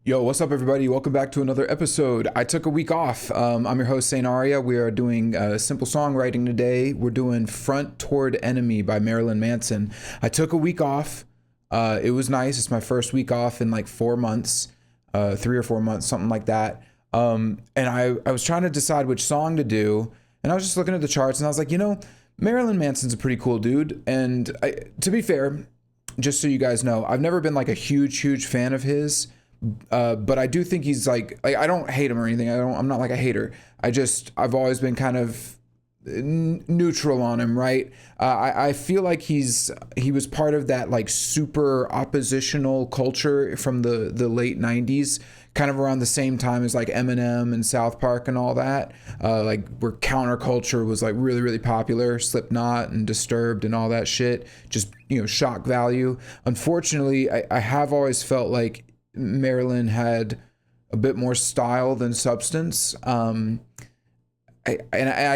Yo, what's up, everybody? Welcome back to another episode. I took a week off. I'm your host, Saint Aria. We are doing simple songwriting today. We're doing Front Toward Enemy by Marilyn Manson. I took a week off. It was nice. It's my first week off in like 4 months, 3 or 4 months, something like that. And I was trying to decide which song to do. And I was just looking at the charts and I was like, Marilyn Manson's a pretty cool dude. And to be fair, just so you guys know, I've never been like a huge fan of his. But I do think he's like I don't hate him or anything. I'm not like a hater. I've always been kind of neutral on him, right? I feel like he was part of that like super oppositional culture from the late 90s, kind of around the same time as like Eminem and South Park and all that, like where counterculture was like really popular, Slipknot and Disturbed and all that shit, just shock value. Unfortunately, I have always felt like Marilyn had a bit more style than substance. I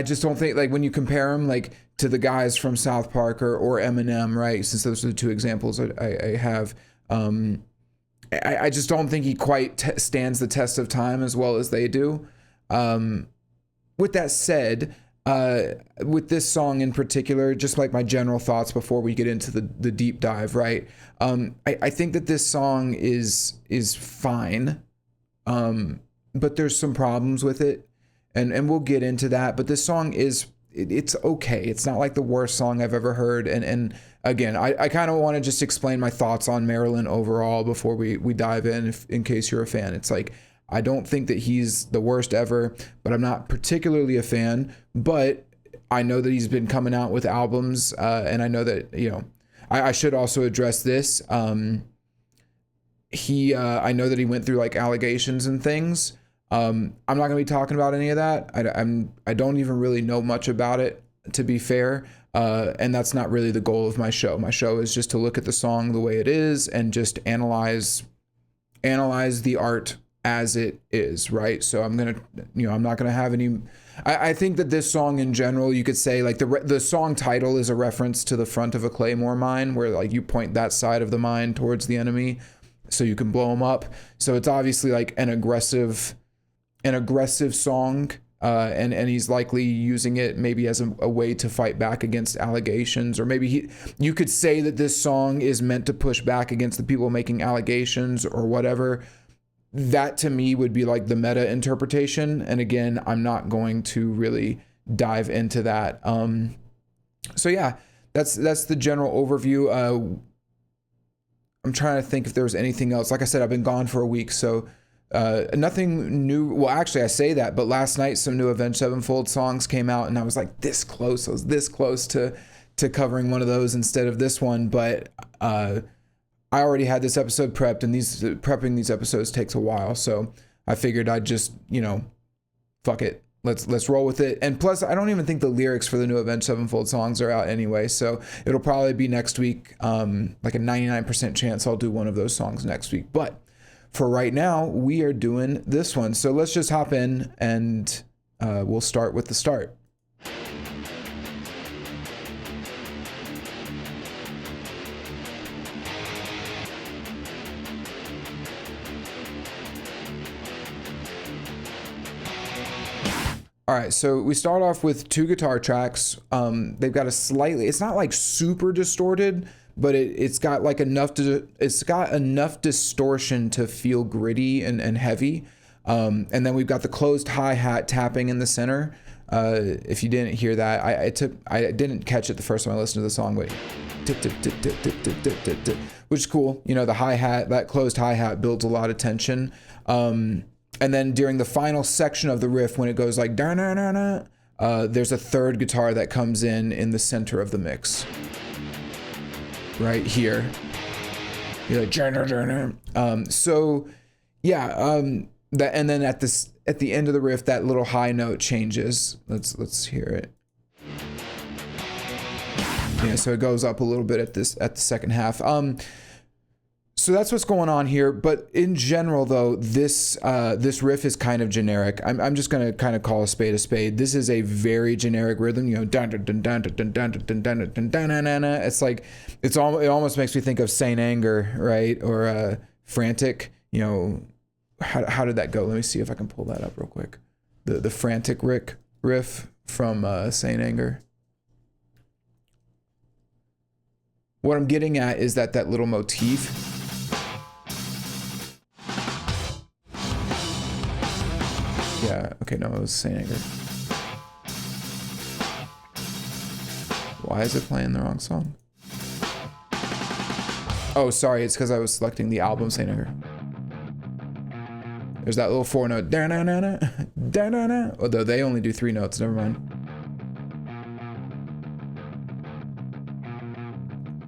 just don't think, like, when you compare him like to the guys from South Park or Eminem, right? Since those are the two examples I have, I just don't think he quite stands the test of time as well as they do. With that said, with this song in particular, just like my general thoughts before we get into the deep dive, right? I think that this song is fine, but there's some problems with it, and we'll get into that. But this song it's okay. It's not like the worst song I've ever heard. And again, I kind of want to just explain my thoughts on Marilyn overall before we dive in case you're a fan. It's like, I don't think that he's the worst ever, but I'm not particularly a fan. But I know that he's been coming out with albums, and I know that, I should also address this. I know that he went through like allegations and things. I'm not going to be talking about any of that. I don't even really know much about it, to be fair. And that's not really the goal of my show. My show is just to look at the song the way it is and just analyze the art as it is, right? So I'm not gonna have any. I think that this song in general, you could say like the song title is a reference to the front of a claymore mine, where like you point that side of the mine towards the enemy, so you can blow them up. So it's obviously like an aggressive song, and he's likely using it maybe as a way to fight back against allegations, or maybe you could say that this song is meant to push back against the people making allegations or whatever. That to me would be like the meta interpretation. And again, I'm not going to really dive into that. So yeah, that's the general overview. I'm trying to think if there was anything else. Like I said, I've been gone for a week, so nothing new. Well, actually I say that, but last night some new Avenged Sevenfold songs came out and I was like this close. I was this close to covering one of those instead of this one. But I already had this episode prepped, and prepping these episodes takes a while. So I figured I'd just, fuck it. Let's roll with it. And plus, I don't even think the lyrics for the new Avenged Sevenfold songs are out anyway. So it'll probably be next week. Like a 99% chance I'll do one of those songs next week. But for right now, we are doing this one. So let's just hop in and we'll start with the start. All right, so we start off with 2 guitar tracks. They've got it's not like super distorted, but it's got like enough distortion to feel gritty and heavy. And then we've got the closed hi-hat tapping in the center. If you didn't hear that, I didn't catch it the first time I listened to the song, but which is cool. The hi-hat, that closed hi-hat builds a lot of tension. And then during the final section of the riff, when it goes like da-na-na-na, there's a third guitar that comes in the center of the mix, right here. You're like so yeah, that, and then at the end of the riff, that little high note changes. Let's hear it. Yeah, so it goes up a little bit at the second half. So that's what's going on here. But in general, though, this riff is kind of generic. I'm just gonna kind of call a spade a spade. This is a very generic rhythm. It's like it almost makes me think of Saint Anger, right? Or Frantic. how did that go? Let me see if I can pull that up real quick. The frantic riff from Saint Anger. What I'm getting at is that little motif. Yeah, okay, no, it was Saint Anger. Why is it playing the wrong song? Oh, sorry, it's because I was selecting the album Saint Anger. There's that little 4-note. Da-na-na-na, da-na-na. Although they only do 3 notes, never mind.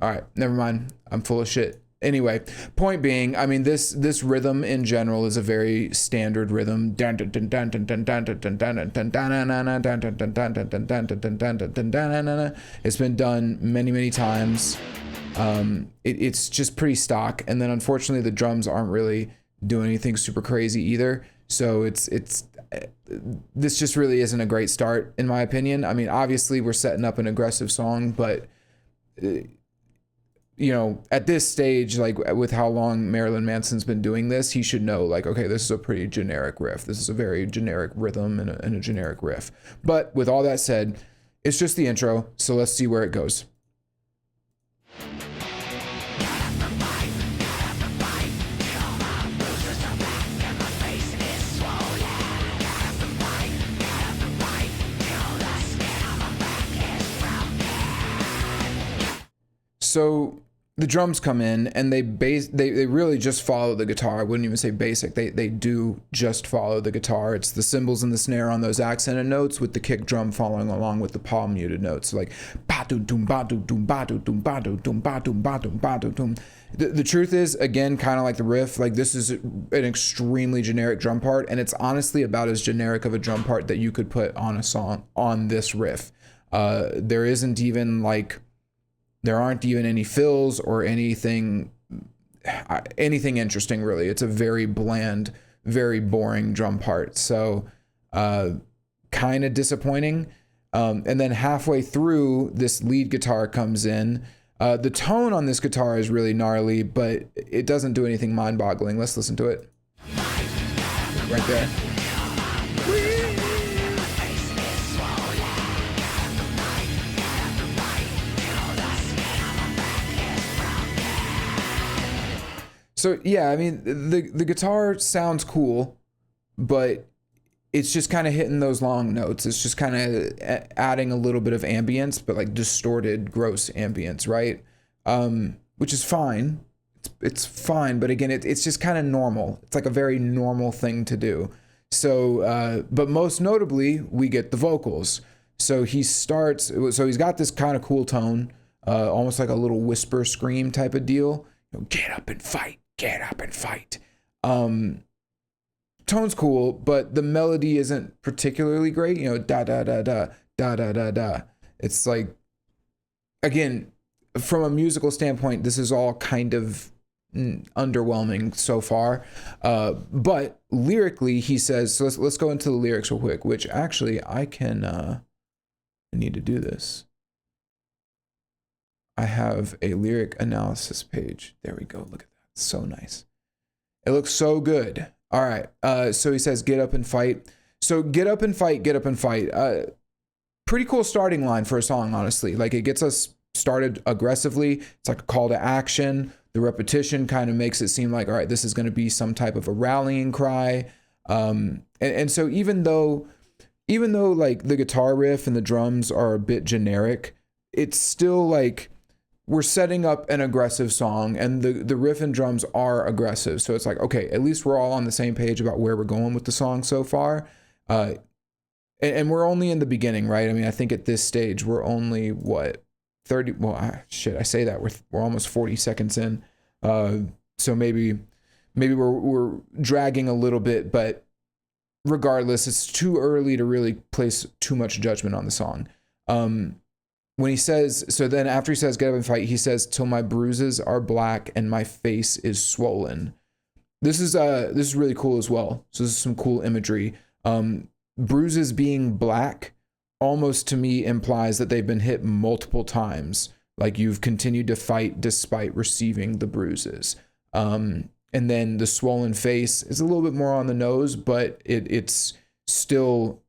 All right, never mind. I'm full of shit. Anyway, point being, I mean, this rhythm in general is a very standard rhythm. It's been done many times. It's just pretty stock. And then unfortunately, the drums aren't really doing anything super crazy either. So this just really isn't a great start, in my opinion. I mean, obviously, we're setting up an aggressive song, but you know, at this stage, like with how long Marilyn Manson's been doing this, he should know, like, okay, this is a pretty generic riff. This is a very generic rhythm and a generic riff. But with all that said, it's just the intro, so let's see where it goes. So the drums come in and they really just follow the guitar. I wouldn't even say basic. They do just follow the guitar. It's the cymbals and the snare on those accented notes with the kick drum following along with the palm muted notes. So like ba doom doom ba doom doom ba doom doom ba doom doom ba doom ba doom ba doom doom. The truth is, again, kind of like the riff, like this is an extremely generic drum part, and it's honestly about as generic of a drum part that you could put on a song on this riff. There aren't even any fills or anything interesting, really. It's a very bland, very boring drum part. So kind of disappointing. And then halfway through, this lead guitar comes in. The tone on this guitar is really gnarly, but it doesn't do anything mind-boggling. Let's listen to it. Right there. So yeah, I mean, the guitar sounds cool, but it's just kind of hitting those long notes. It's just kind of adding a little bit of ambience, but like distorted, gross ambience, right? Which is fine. It's fine, but again, it's just kind of normal. It's like a very normal thing to do. So, but most notably, we get the vocals. So he's got this kind of cool tone, almost like a little whisper scream type of deal. You know, get up and fight. Get up and fight. Tone's cool, but the melody isn't particularly great. You know, da da da da da da da da. It's like, again, from a musical standpoint, this is all kind of underwhelming so far. But lyrically, he says, so let's go into the lyrics real quick, which actually I need to do this. I have a lyric analysis page. There we go. Look at that. So nice. It looks so good. All right. So he says, get up and fight. So get up and fight, get up and fight. Pretty cool starting line for a song, honestly. Like it gets us started aggressively. It's like a call to action. The repetition kind of makes it seem like, all right, this is going to be some type of a rallying cry. And so even though like the guitar riff and the drums are a bit generic, it's still like, we're setting up an aggressive song, and the riff and drums are aggressive. So it's like, okay, at least we're all on the same page about where we're going with the song so far. And we're only in the beginning, right? I mean, I think at this stage, we're only, 30, well, I say that, we're almost 40 seconds in. So maybe we're dragging a little bit, but regardless, it's too early to really place too much judgment on the song. When he says, so then after he says, get up and fight, he says, till my bruises are black and my face is swollen. This is really cool as well. So this is some cool imagery. Bruises being black almost to me implies that they've been hit multiple times. Like you've continued to fight despite receiving the bruises. And And then the swollen face is a little bit more on the nose, but it's still,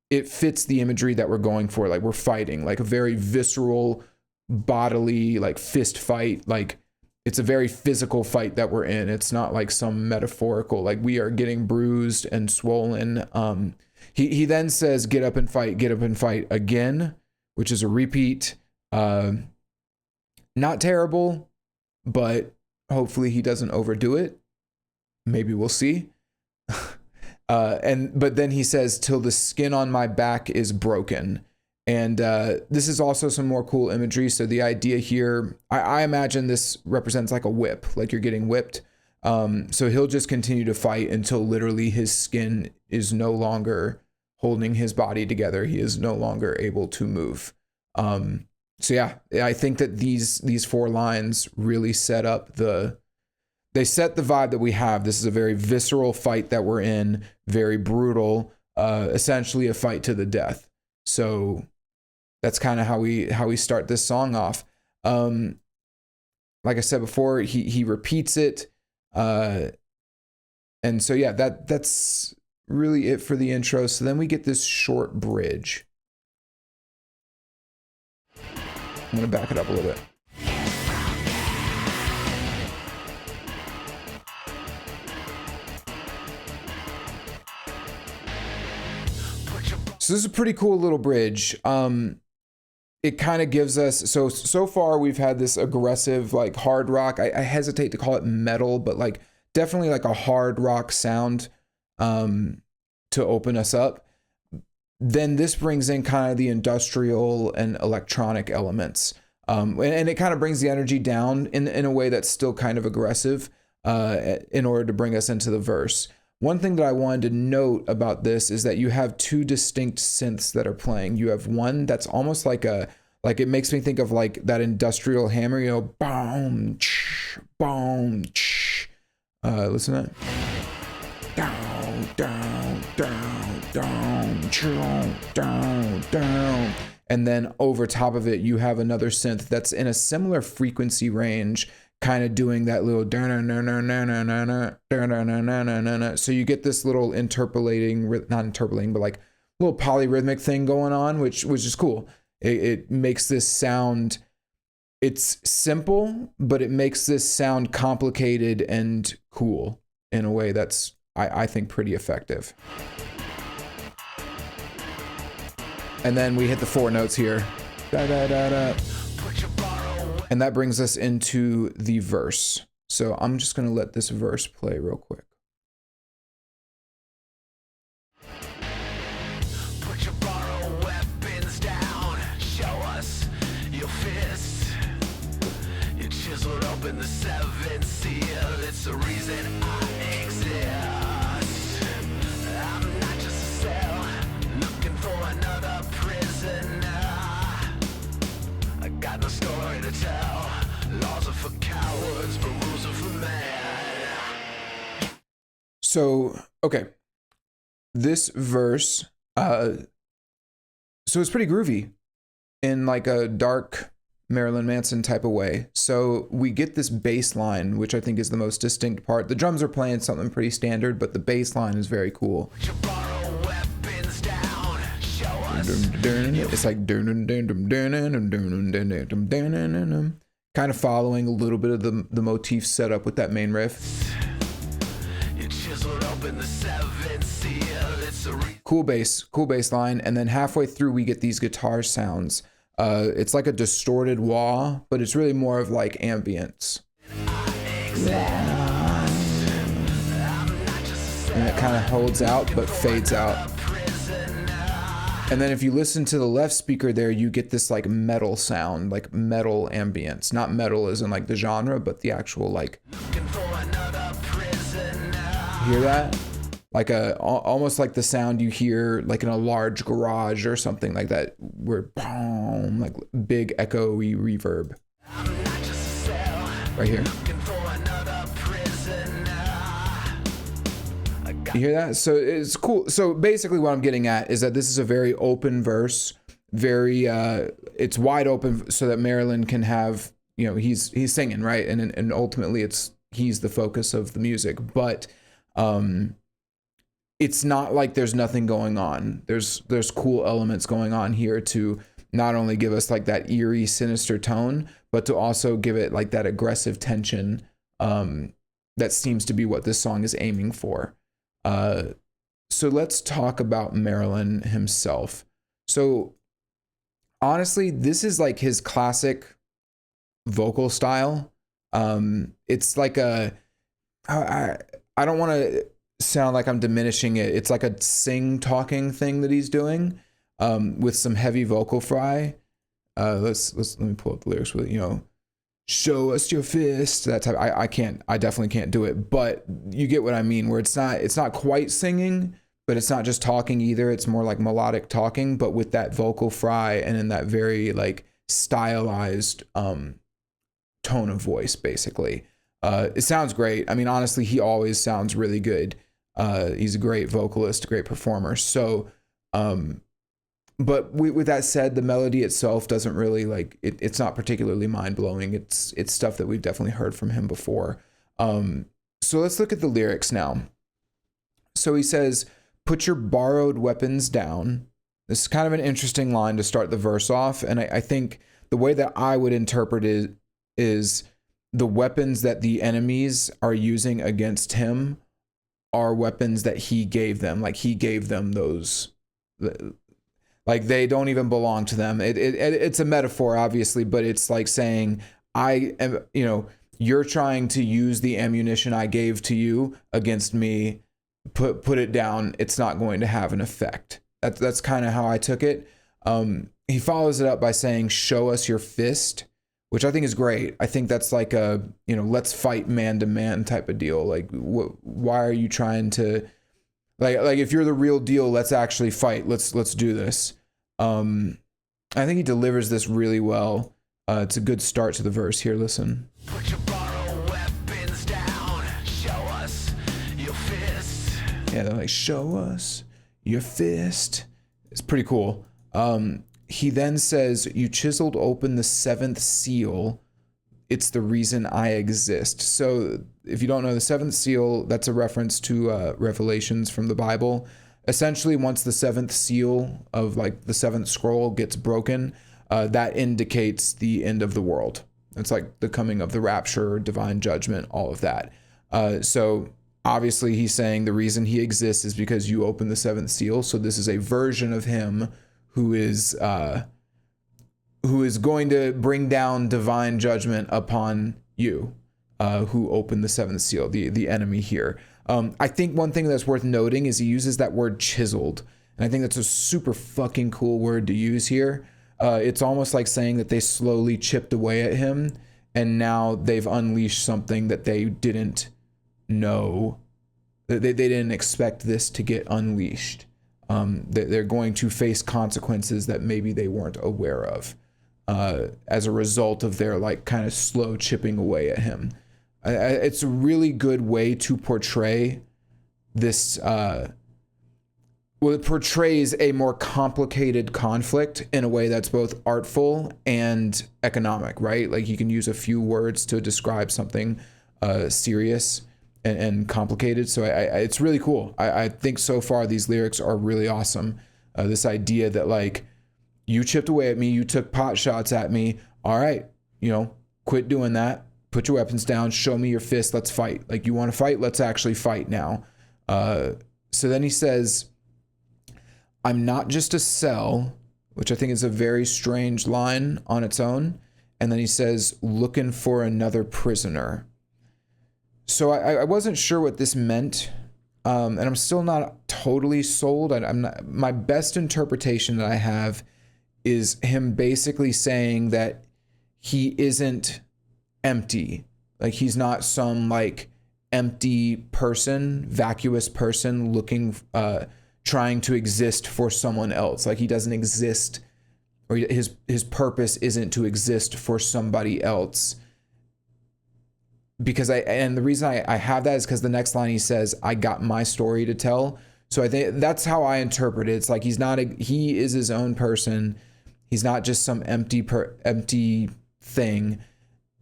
it fits the imagery that we're going for. Like we're fighting, like a very visceral, bodily, like fist fight. Like it's a very physical fight that we're in. It's not like some metaphorical, like we are getting bruised and swollen. He then says, get up and fight again, which is a repeat. Not terrible, but hopefully he doesn't overdo it. Maybe we'll see. But then he says, till the skin on my back is broken. And this is also some more cool imagery. So the idea here, I imagine this represents like a whip, like you're getting whipped. So he'll just continue to fight until literally his skin is no longer holding his body together. He is no longer able to move. So yeah, I think that these 4 lines really set the vibe that we have. This is a very visceral fight that we're in, very brutal, essentially a fight to the death. So that's kind of how we start this song off. Like I said before, he repeats it. And so yeah, that's really it for the intro. So then we get this short bridge. I'm gonna back it up a little bit. So this is a pretty cool little bridge. It kind of gives us, so far we've had this aggressive, like hard rock. I hesitate to call it metal, but like definitely like a hard rock sound to open us up. Then this brings in kind of the industrial and electronic elements. And it kind of brings the energy down in a way that's still kind of aggressive in order to bring us into the verse. One thing that I wanted to note about this is that you have 2 distinct synths that are playing. You have one that's almost like it makes me think of like that industrial hammer, you know, boom, boom, listen to that. Down, down, down, down. And then over top of it, you have another synth that's in a similar frequency range, kind of doing that little, so you get this little not interpolating, but like little polyrhythmic thing going on, which is cool. It makes this sound, it's simple, but it makes this sound complicated and cool in a way that's, I think, pretty effective. And then we hit the 4 notes here. Da, da, da, da. And that brings us into the verse. So I'm just going to let this verse play real quick. Put your borrowed weapons down. Show us your fist. You chiseled open the 7th seal. It's the reason I exist. I'm not just a cell looking for another prisoner. I got no story to tell. Laws are for cowards, but rules are for men. So, okay. This verse, so it's pretty groovy in like a dark Marilyn Manson type of way. So we get this bass line, which I think is the most distinct part. The drums are playing something pretty standard, but the bass line is very cool. It's like kind of following a little bit of the motif set up with that main riff. Cool bass line, and then halfway through we get these guitar sounds. It's like a distorted wah, but it's really more of like ambience. And it kind of holds out but fades out. And then if you listen to the left speaker there, you get this like metal sound, like metal ambience. Not metal as in like the genre, but the actual like. Hear that? Like almost like the sound you hear like in a large garage or something like that, where boom, like big echoey reverb. Right here. You hear that? So it's cool. So basically what I'm getting at is that this is a very open verse, very it's wide open so that Marilyn can have, you know, he's singing, right? And ultimately it's he's the focus of the music. But it's not like there's nothing going on. There's cool elements going on here to not only give us like that eerie, sinister tone, but to also give it like that aggressive tension that seems to be what this song is aiming for. So let's talk about Marilyn himself. So honestly, this is like his classic vocal style. It's like I don't want to sound like I'm diminishing it. It's like a sing talking thing that he's doing with some heavy vocal fry. Let me pull up the lyrics with, show us your fist, that type. I definitely can't do it, but you get what I mean, where it's not quite singing, but it's not just talking either. It's more like melodic talking, but with that vocal fry and in that very like stylized tone of voice, basically. It sounds great. I mean, honestly, he always sounds really good. He's a great vocalist, great performer. So, but with that said, the melody itself doesn't really like it's not particularly mind blowing. It's stuff that we've definitely heard from him before. So let's look at the lyrics now. So he says, "Put your borrowed weapons down." This is kind of an interesting line to start the verse off, and I think the way that I would interpret it is the weapons that the enemies are using against him are weapons that he gave them. Like he gave them those. Like they don't even belong to them. It's a metaphor, obviously, but it's like saying, I am, you're trying to use the ammunition I gave to you against me. Put it down. It's not going to have an effect. That's kind of how I took it. He follows it up by saying, show us your fist, which I think is great. I think that's like a, let's fight man to man type of deal. Like, why are you trying to, like if you're the real deal, let's actually fight. Let's do this. I think he delivers this really well. It's a good start to the verse here. Listen. Put your borrowed weapons down. Show us your fist. Yeah, they're like, show us your fist. It's pretty cool. He then says, you chiseled open the seventh seal. It's the reason I exist. So if you don't know the seventh seal, that's a reference to Revelations from the Bible. Essentially, once the seventh seal of like the seventh scroll gets broken, that indicates the end of the world. It's like the coming of the rapture, divine judgment, all of that. So obviously he's saying the reason he exists is because you open the seventh seal. So this is a version of him who is going to bring down divine judgment upon you, who opened the seventh seal, the enemy here. I think one thing that's worth noting is he uses that word chiseled. And I think that's a super fucking cool word to use here. It's almost like saying that they slowly chipped away at him and now they've unleashed something that they didn't know. They didn't expect this to get unleashed. They're going to face consequences that maybe they weren't aware of as a result of their like kind of slow chipping away at him. It's a really good way to portray this. Well, it portrays a more complicated conflict in a way that's both artful and economic, right? Like you can use a few words to describe something serious and complicated. So it's really cool. I think so far these lyrics are really awesome. This idea that like you chipped away at me, you took pot shots at me. All right, quit doing that. Put your weapons down. Show me your fist. Let's fight. Like you want to fight? Let's actually fight now. So then he says, I'm not just a cell, which I think is a very strange line on its own. And then he says, looking for another prisoner. So I wasn't sure what this meant. And I'm still not totally sold. I'm not, my best interpretation that I have is him basically saying that he isn't empty. Like he's not some like empty person, vacuous person looking, trying to exist for someone else. Like he doesn't exist, or his purpose isn't to exist for somebody else. Because and the reason I have that is because the next line he says, I got my story to tell. So I think that's how I interpret it. It's like he is his own person. He's not just some empty thing.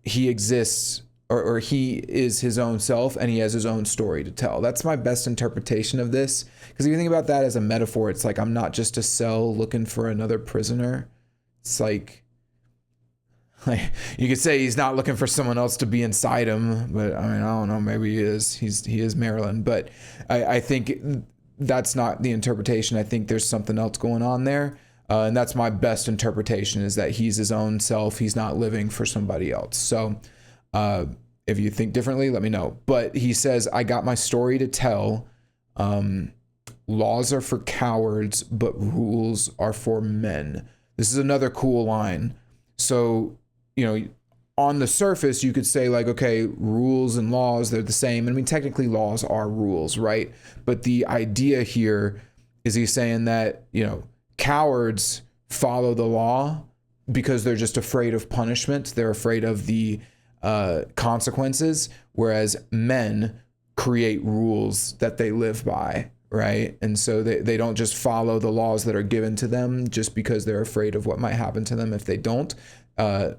He exists or he is his own self and he has his own story to tell. That's my best interpretation of this. Because if you think about that as a metaphor, it's like I'm not just a cell looking for another prisoner. It's like you could say he's not looking for someone else to be inside him, but I mean, I don't know, maybe he is. He is Marilyn, but I think that's not the interpretation. I think there's something else going on there. And that's my best interpretation, is that he's his own self. He's not living for somebody else. So if you think differently, let me know. But he says, I got my story to tell. Laws are for cowards, but rules are for men. This is another cool line. So, you know, on the surface, you could say like, okay, rules and laws, they're the same. I mean, technically laws are rules, right? But the idea here is he's saying that, you know, cowards follow the law because they're just afraid of punishment. They're afraid of the consequences, whereas men create rules that they live by, right? And so they don't just follow the laws that are given to them just because they're afraid of what might happen to them if they don't.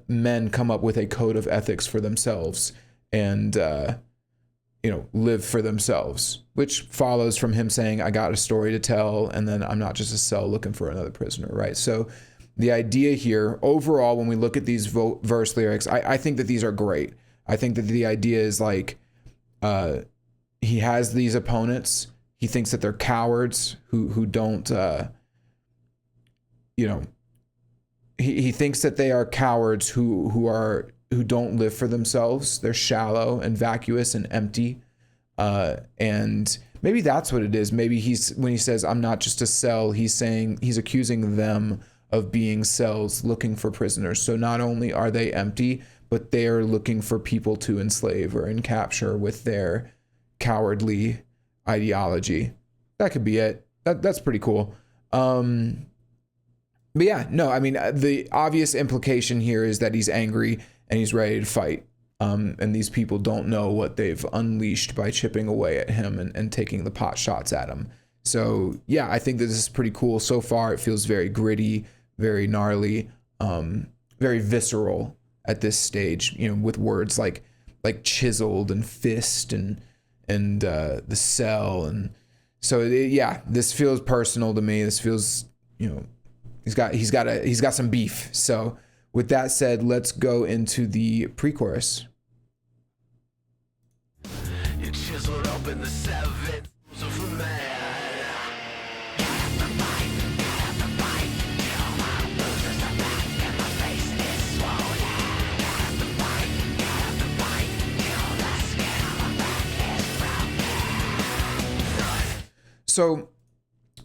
Men come up with a code of ethics for themselves and, you know, live for themselves, which follows from him saying, I got a story to tell, and then I'm not just a cell looking for another prisoner, right? So the idea here, overall, when we look at these verse lyrics, I think that these are great. I think that the idea is like, he has these opponents. He thinks that they're cowards who don't, you know, he thinks that they are cowards who don't live for themselves. They're shallow and vacuous and empty. And maybe that's what it is. Maybe when he says, I'm not just a cell, he's accusing them of being cells looking for prisoners. So not only are they empty, but they are looking for people to enslave or capture with their cowardly ideology. That could be it. That's pretty cool. But yeah, no, I mean, the obvious implication here is that he's angry and he's ready to fight. And these people don't know what they've unleashed by chipping away at him and taking the pot shots at him. So yeah, I think that this is pretty cool. So far, it feels very gritty, very gnarly, very visceral at this stage, you know, with words like chiseled and fist and the cell. And so yeah, this feels personal to me. This feels, you know, he's got some beef. So with that said, let's go into the pre-chorus. It chiseled open the seventh of man. So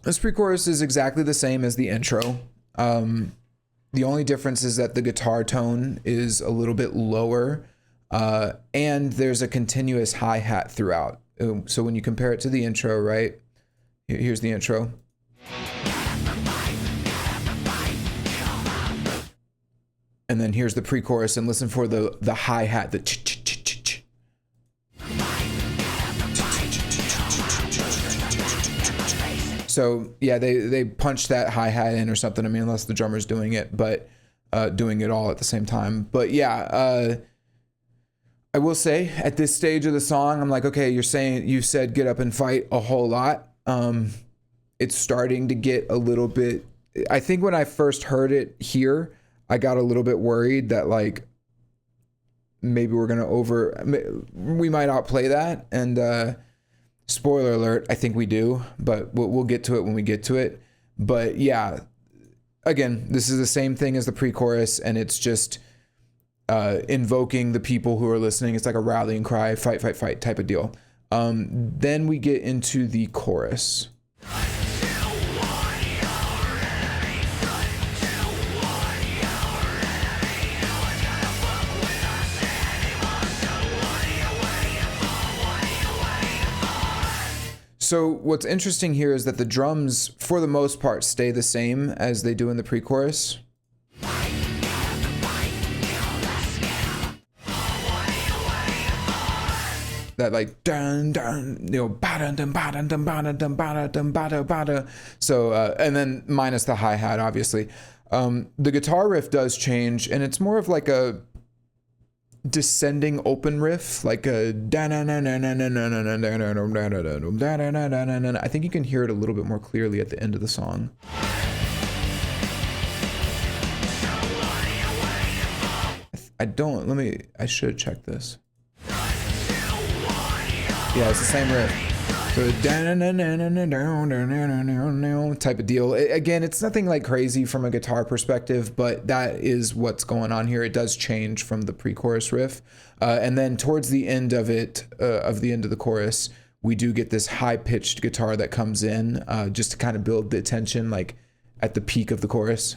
this pre-chorus is exactly the same as the intro. The only difference is that the guitar tone is a little bit lower, and there's a continuous hi-hat throughout. So when you compare it to the intro, right? Here's the intro. And then here's the pre-chorus, and listen for the hi-hat, the ch-ch-ch-ch-ch. So yeah, they punch that hi-hat in or something. I mean, unless the drummer's doing it, but doing it all at the same time. But yeah, I will say at this stage of the song, I'm like, okay, you said get up and fight a whole lot. It's starting to get a little bit, I think when I first heard it here, I got a little bit worried that like, maybe we might outplay that. And, spoiler alert, I think we do, but we'll get to it when we get to it. But yeah, again, this is the same thing as the pre-chorus, and it's just invoking the people who are listening. It's like a rallying cry, fight, fight, fight type of deal. Then we get into the chorus. So what's interesting here is that the drums, for the most part, stay the same as they do in the pre-chorus. That like dun dun, you know, ba-dun dun ba-dun dun ba-dun dun ba-dun dun ba-dun ba-dun. So and then minus the hi-hat, obviously. The guitar riff does change, and it's more of like a descending open riff, like a I think you can hear it a little bit more clearly at the end of the song. I should check this. Yeah, it's the same riff. So type of deal. Again, it's nothing like crazy from a guitar perspective, but that is what's going on here. It does change from the pre-chorus riff. And then towards the end of it, of the end of the chorus, we do get this high-pitched guitar that comes in just to kind of build the tension, like at the peak of the chorus.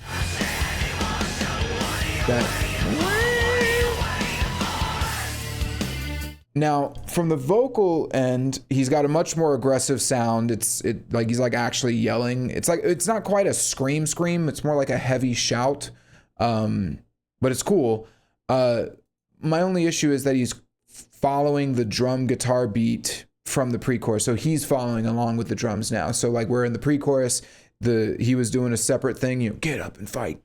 Now, from the vocal end, he's got a much more aggressive sound. It's like he's like actually yelling. It's not quite a scream. It's more like a heavy shout, but it's cool. My only issue is that he's following the drum guitar beat from the pre-chorus, so he's following along with the drums now. So like we're in the pre-chorus, he was doing a separate thing, get up and fight,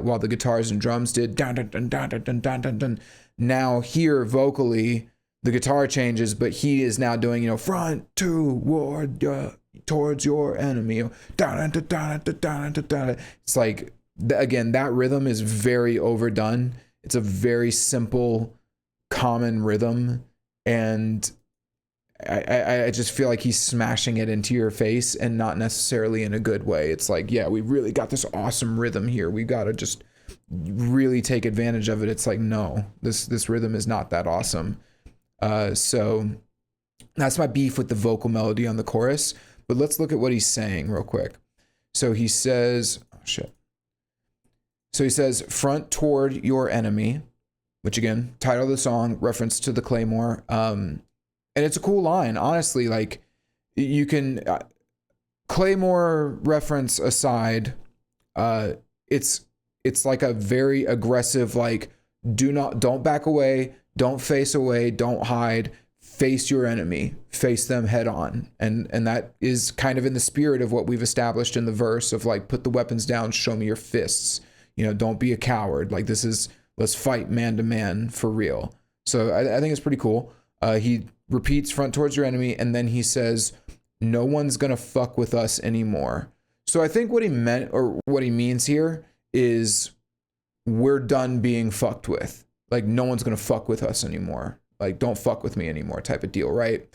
while the guitars and drums did dun dun dun dun dun dun dun dun. Now here vocally, the guitar changes, but he is now doing, front toward towards your enemy. It's like, again, that rhythm is very overdone. It's a very simple, common rhythm. And I just feel like he's smashing it into your face and not necessarily in a good way. It's like, yeah, we really got this awesome rhythm here. We got to just really take advantage of it. It's like, no, this rhythm is not that awesome. So that's my beef with the vocal melody on the chorus, but let's look at what he's saying real quick. So he says, So he says, front toward your enemy, which again, title of the song, reference to the Claymore. And it's a cool line, honestly. Like you can, Claymore reference aside, it's like a very aggressive, like, don't back away. Don't face away, don't hide, face your enemy, face them head on. And that is kind of in the spirit of what we've established in the verse of like, put the weapons down, show me your fists. Don't be a coward. Like let's fight man to man for real. So I think it's pretty cool. He repeats front towards your enemy, and then he says, no one's gonna fuck with us anymore. So I think what he meant, or what he means here, is we're done being fucked with. Like, no one's going to fuck with us anymore. Like, don't fuck with me anymore type of deal, right?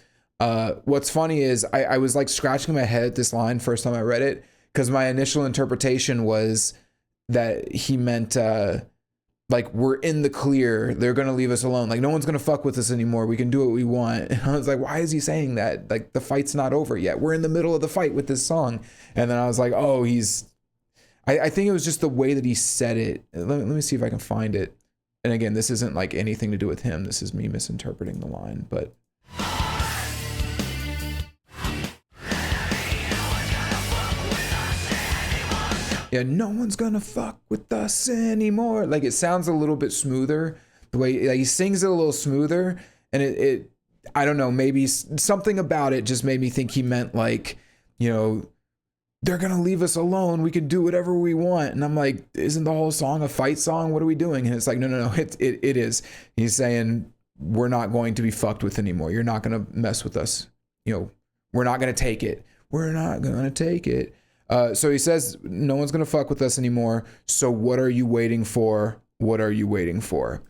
What's funny is I was like scratching my head at this line first time I read it, because my initial interpretation was that he meant like, we're in the clear. They're going to leave us alone. Like, no one's going to fuck with us anymore. We can do what we want. And I was like, why is he saying that? Like, the fight's not over yet. We're in the middle of the fight with this song. And then I was like, oh, I think it was just the way that he said it. Let me see if I can find it. And again, this isn't like anything to do with him. This is me misinterpreting the line, but. Yeah, no one's gonna fuck with us anymore. Like, it sounds a little bit smoother. The way he sings it a little smoother, and it I don't know, maybe something about it just made me think he meant like, they're going to leave us alone. We can do whatever we want. And I'm like, isn't the whole song a fight song? What are we doing? And it's like, no, it is. He's saying, we're not going to be fucked with anymore. You're not going to mess with us. We're not going to take it. We're not going to take it. So he says, no one's going to fuck with us anymore. So what are you waiting for? What are you waiting for?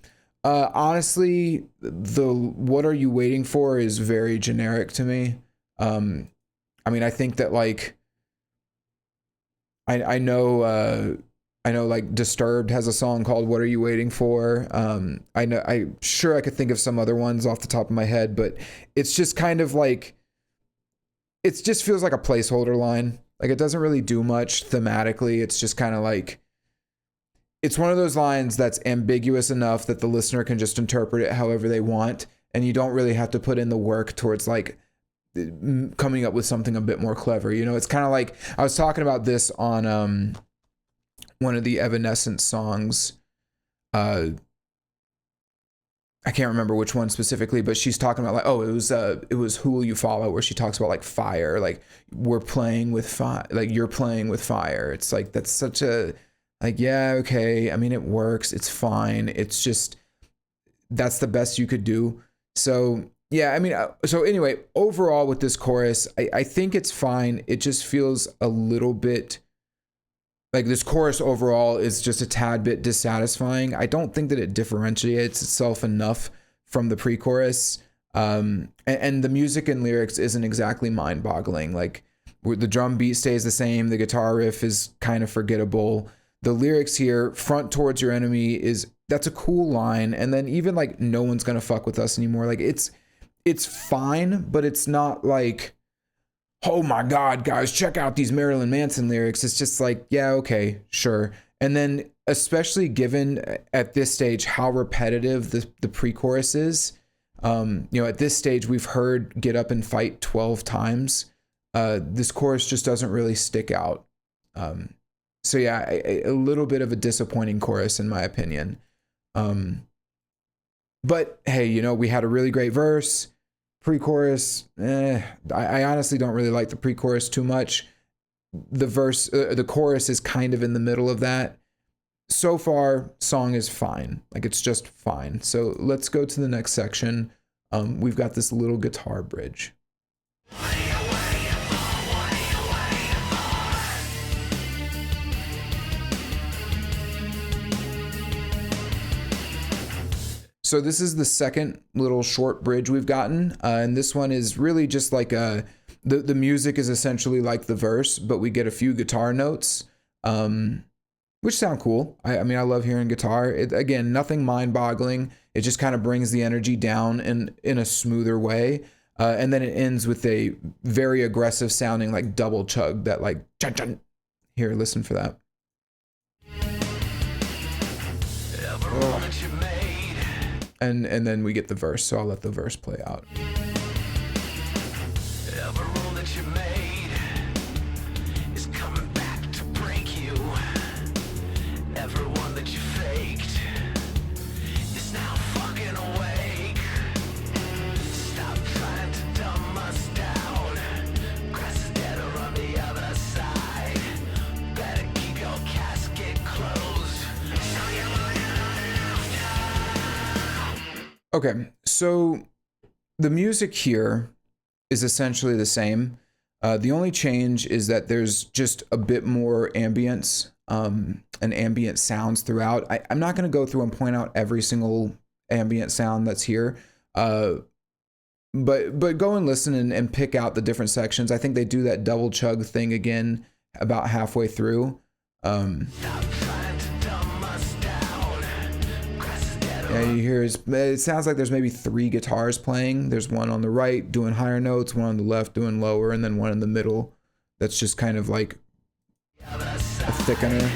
Honestly, the what are you waiting for is very generic to me. I think that like, I know like Disturbed has a song called What Are You Waiting For? I'm sure I could think of some other ones off the top of my head, but it's just kind of like, it just feels like a placeholder line. Like, it doesn't really do much thematically. It's just kind of like, it's one of those lines that's ambiguous enough that the listener can just interpret it however they want. And you don't really have to put in the work towards like coming up with something a bit more clever. It's kind of like, I was talking about this on one of the Evanescence songs. I can't remember which one specifically, but she's talking about like, it was Who Will You Follow, where she talks about like fire, like we're playing with fire, like you're playing with fire. It's like, that's such a, like, yeah, okay. I mean, it works. It's fine. It's just, that's the best you could do. So yeah, I mean, so anyway, overall with this chorus, I think it's fine. It just feels a little bit like this chorus overall is just a tad bit dissatisfying. I don't think that it differentiates itself enough from the pre-chorus. And the music and lyrics isn't exactly mind-boggling. Like the drum beat stays the same. The guitar riff is kind of forgettable. The lyrics here, front towards your enemy, that's a cool line. And then even like no one's gonna fuck with us anymore. Like it's fine, but it's not like, oh my God, guys, check out these Marilyn Manson lyrics. It's just like, yeah, okay, sure. And then especially given at this stage how repetitive the pre-chorus is, at this stage we've heard "Get Up and Fight" 12 times. This chorus just doesn't really stick out. So yeah, a little bit of a disappointing chorus in my opinion. But hey, we had a really great verse. Pre-chorus, I honestly don't really like the pre-chorus too much. The chorus is kind of in the middle of that. So far, song is fine. Like it's just fine. So let's go to the next section. We've got this little guitar bridge. So this is the second little short bridge we've gotten. And this one is really just like the music is essentially like the verse, but we get a few guitar notes, which sound cool. I mean, I love hearing guitar. Again, nothing mind-boggling. It just kind of brings the energy down in a smoother way. And then it ends with a very aggressive sounding like double chug that like, chun chun. Here, listen for that. And then we get the verse, so I'll let the verse play out. Every rule that you made is coming back to break you. Everyone that you faked is now fucking awake. Stop trying to dumb us down. Grass is dead or on the other side. Better keep your casket closed. So you Okay, so the music here is essentially the same. The only change is that there's just a bit more ambience and ambient sounds throughout. I'm not going to go through and point out every single ambient sound that's here, but go and listen and pick out the different sections. I think they do that double chug thing again about halfway through. Yeah, you hear it sounds like there's maybe 3 guitars playing. There's one on the right doing higher notes, one on the left doing lower, and then one in the middle that's just kind of like a thickener.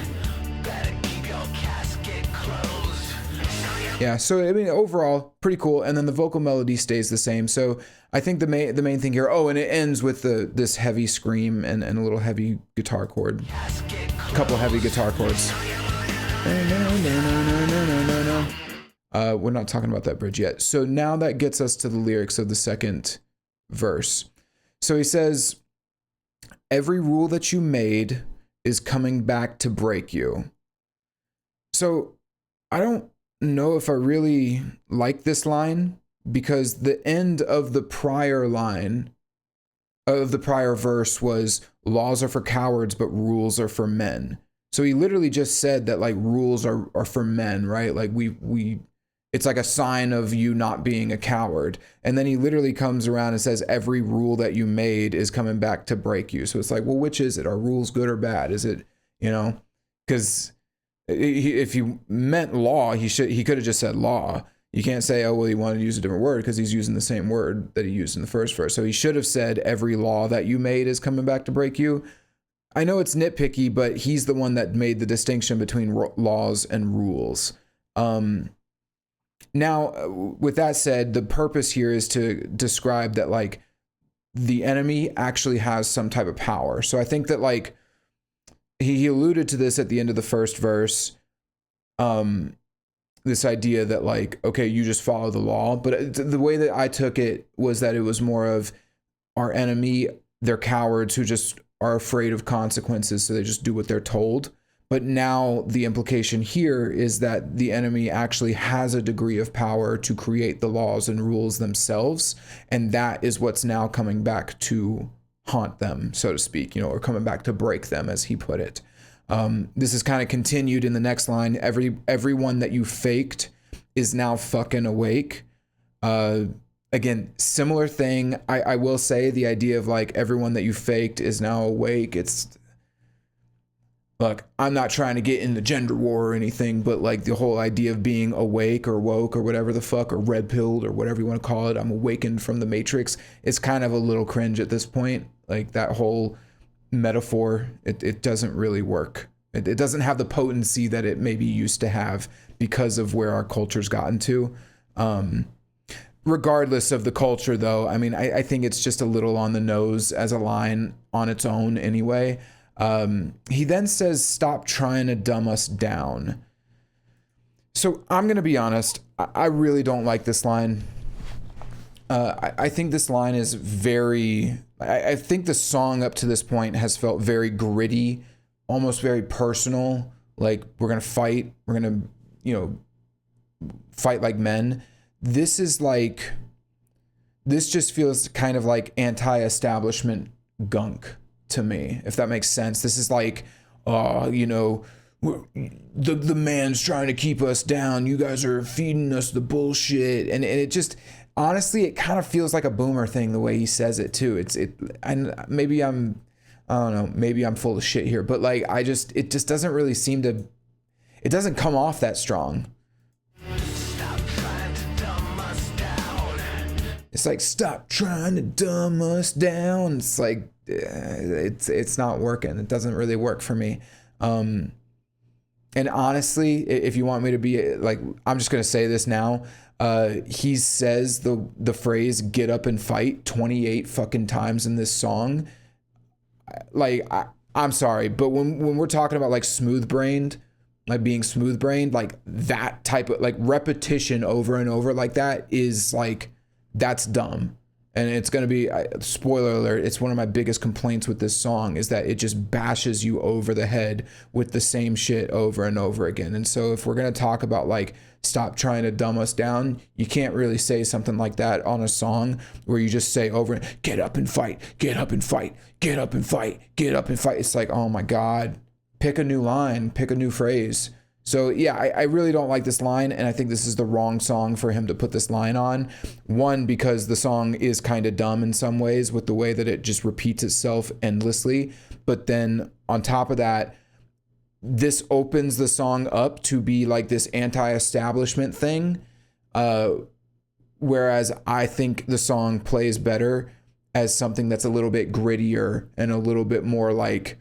Yeah, so I mean overall pretty cool, and then the vocal melody stays the same. So I think the main thing here, and it ends with this heavy scream and a little heavy guitar chord. A couple heavy guitar chords. We're not talking about that bridge yet. So now that gets us to the lyrics of the second verse. So he says, every rule that you made is coming back to break you. So I don't know if I really like this line, because the end of the prior line of the prior verse was laws are for cowards, but rules are for men. So he literally just said that like rules are for men, right? Like we it's like a sign of you not being a coward. And then he literally comes around and says, every rule that you made is coming back to break you. So it's like, well, which is it? Are rules good or bad? Is it, because if he meant law, he could have just said law. You can't say, oh, well, he wanted to use a different word, because he's using the same word that he used in the first verse. So he should have said, every law that you made is coming back to break you. I know it's nitpicky, but he's the one that made the distinction between laws and rules. Now, with that said, the purpose here is to describe that like the enemy actually has some type of power. So I think that like he alluded to this at the end of the first verse, this idea that like, okay, you just follow the law. But the way that I took it was that it was more of our enemy, they're cowards who just are afraid of consequences, so they just do what they're told. But now the implication here is that the enemy actually has a degree of power to create the laws and rules themselves. And that is what's now coming back to haunt them, so to speak, or coming back to break them, as he put it. This is kind of continued in the next line. Everyone that you faked is now fucking awake. Again, similar thing. I will say the idea of like everyone that you faked is now awake. Look, I'm not trying to get in the gender war or anything, but like the whole idea of being awake or woke or whatever the fuck, or red pilled or whatever you want to call it, I'm awakened from the Matrix, it's kind of a little cringe at this point. Like that whole metaphor, it doesn't really work. It doesn't have the potency that it maybe used to have because of where our culture's gotten to. Regardless of the culture though, I mean, I think it's just a little on the nose as a line on its own anyway. He then says, stop trying to dumb us down. So I'm going to be honest. I really don't like this line. I think this line is I think the song up to this point has felt very gritty, almost very personal. Like we're going to fight. We're going to, fight like men. This just feels kind of like anti-establishment gunk to me, if that makes sense. This is like, the man's trying to keep us down. You guys are feeding us the bullshit. And it just, honestly, it kind of feels like a boomer thing the way he says it too. And maybe I don't know, maybe I'm full of shit here, but like, it just doesn't really seem to, it doesn't come off that strong. It's like, stop trying to dumb us down. It's like, it's not working. It doesn't really work for me. And honestly, if you want me to be like, I'm just going to say this now. He says the phrase get up and fight 28 fucking times in this song. Like, I'm sorry, but when we're talking about like smooth brained, like being smooth brained, like that type of like repetition over and over like that is like, that's dumb. And it's going to be, spoiler alert, it's one of my biggest complaints with this song is that it just bashes you over the head with the same shit over and over again. And so if we're going to talk about like, stop trying to dumb us down, you can't really say something like that on a song where you just say over, get up and fight, get up and fight, get up and fight, get up and fight. It's like, oh my God, pick a new line, pick a new phrase. So yeah, I really don't like this line, and I think this is the wrong song for him to put this line on. One, because the song is kind of dumb in some ways with the way that it just repeats itself endlessly. But then on top of that, this opens the song up to be like this anti-establishment thing. Whereas I think the song plays better as something that's a little bit grittier and a little bit more like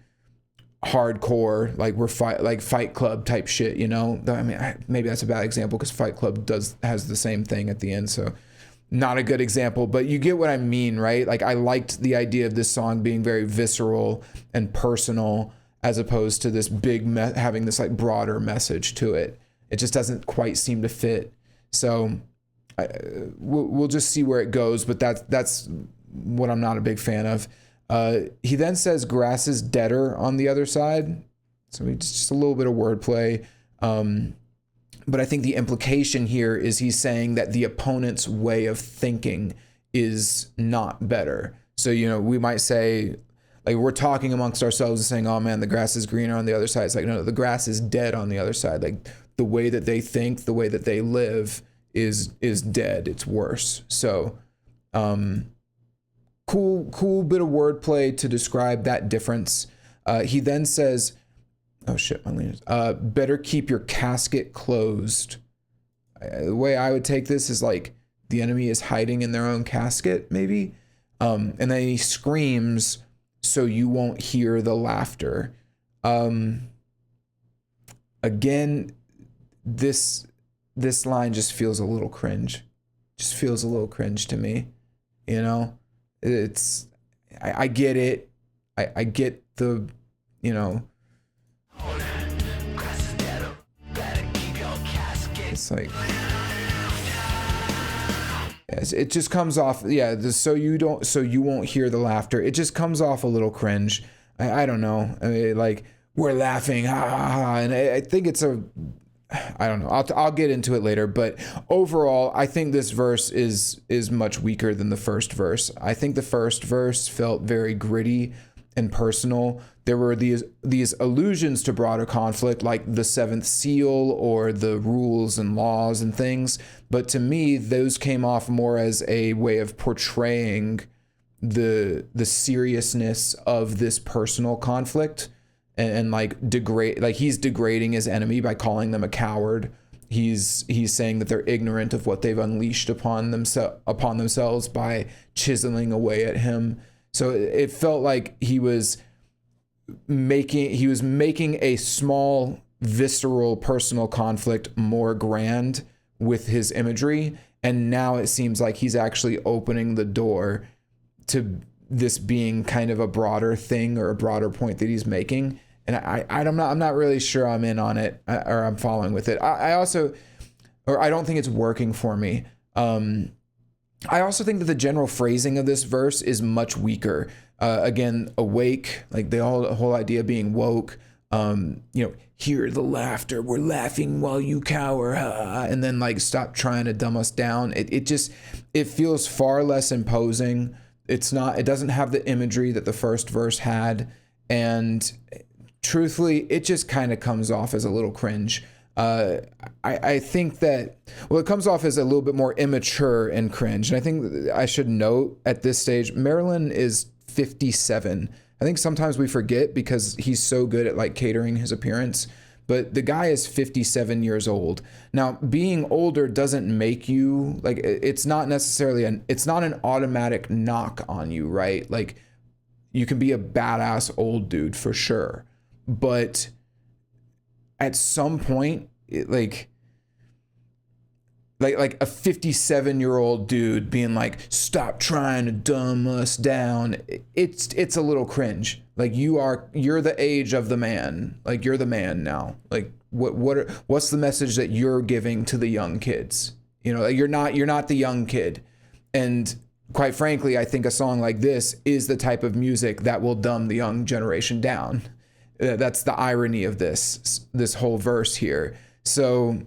hardcore, like Fight Club type shit, I mean, maybe that's a bad example because Fight Club has the same thing at the end, so not a good example, but you get what I mean, right? Like I liked the idea of this song being very visceral and personal as opposed to this big having this like broader message to it. It just doesn't quite seem to fit. So we'll just see where it goes, but that's what I'm not a big fan of. He then says grass is deader on the other side. So it's just a little bit of wordplay. But I think the implication here is he's saying that the opponent's way of thinking is not better. So, we might say, like we're talking amongst ourselves and saying, oh man, the grass is greener on the other side. It's like, no, the grass is dead on the other side. Like the way that they think, the way that they live is dead. It's worse. So, cool bit of wordplay to describe that difference. He then says, oh shit, my lean better keep your casket closed. The way I would take this is like the enemy is hiding in their own casket, maybe. And then he screams, so you won't hear the laughter. Again, this line just feels a little cringe. Just feels a little cringe to me, It's, I get it. I get the, it's like, yes, it just comes off. Yeah. So you won't hear the laughter. It just comes off a little cringe. I don't know. I mean, like we're laughing, ha ha ha. And I think it's I don't know. I'll get into it later, but overall, I think this verse is much weaker than the first verse. I think the first verse felt very gritty and personal. There were these allusions to broader conflict, like the seventh seal or the rules and laws and things. But to me, those came off more as a way of portraying the seriousness of this personal conflict. And like he's degrading his enemy by calling them a coward. He's saying that they're ignorant of what they've unleashed upon themselves by chiseling away at him. So it felt like he was making a small, visceral, personal conflict more grand with his imagery. And now it seems like he's actually opening the door to this being kind of a broader thing or a broader point that he's making. And I'm not really sure I'm in on it or I'm following with it. I don't think it's working for me. I also think that the general phrasing of this verse is much weaker. Again, awake, like the whole idea of being woke. Hear the laughter. We're laughing while you cower. And then like, stop trying to dumb us down. It feels far less imposing. It doesn't have the imagery that the first verse had. And truthfully, it just kind of comes off as a little cringe. I think that, it comes off as a little bit more immature and cringe. And I think I should note at this stage, Marilyn is 57. I think sometimes we forget because he's so good at like catering his appearance, but the guy is 57 years old. Now, being older doesn't make you like, it's not necessarily it's not an automatic knock on you, right? Like you can be a badass old dude for sure. But at some point, like a 57-year-old dude being like, stop trying to dumb us down. It's a little cringe. Like you're the age of the man. Like you're the man now. Like what's the message that you're giving to the young kids? Like you're not the young kid. And quite frankly, I think a song like this is the type of music that will dumb the young generation down. That's the irony of this whole verse here. So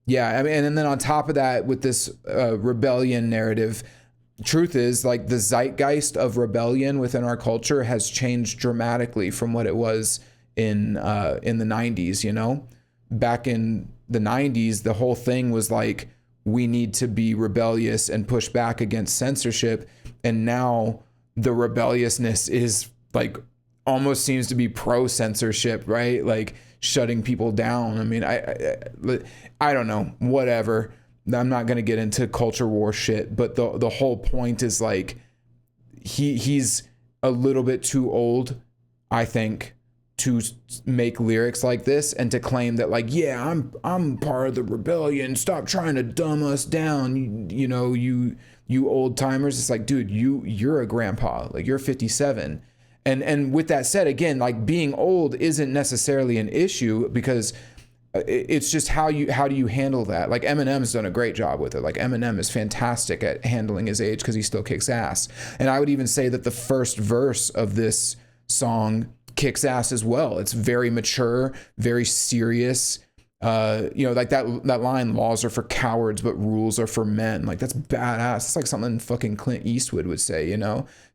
yeah, I mean, and then on top of that, with this rebellion narrative, truth is like the zeitgeist of rebellion within our culture has changed dramatically from what it was in the 90s. Back in the 90s, the whole thing was like, we need to be rebellious and push back against censorship. And now the rebelliousness is like almost seems to be pro censorship, right? Like shutting people down. I mean, I don't know, whatever. I'm not going to get into culture war shit, but the whole point is like, he's a little bit too old, I think, to make lyrics like this and to claim that like, yeah, I'm part of the rebellion. Stop trying to dumb us down. You old timers. It's like, dude, you're a grandpa, like you're 57. And with that said, again, like being old isn't necessarily an issue because it's just how do you handle that? Like Eminem's done a great job with it. Like Eminem is fantastic at handling his age because he still kicks ass. And I would even say that the first verse of this song kicks ass as well. It's very mature, very serious. Like that line, laws are for cowards, but rules are for men. Like that's badass. It's like something fucking Clint Eastwood would say,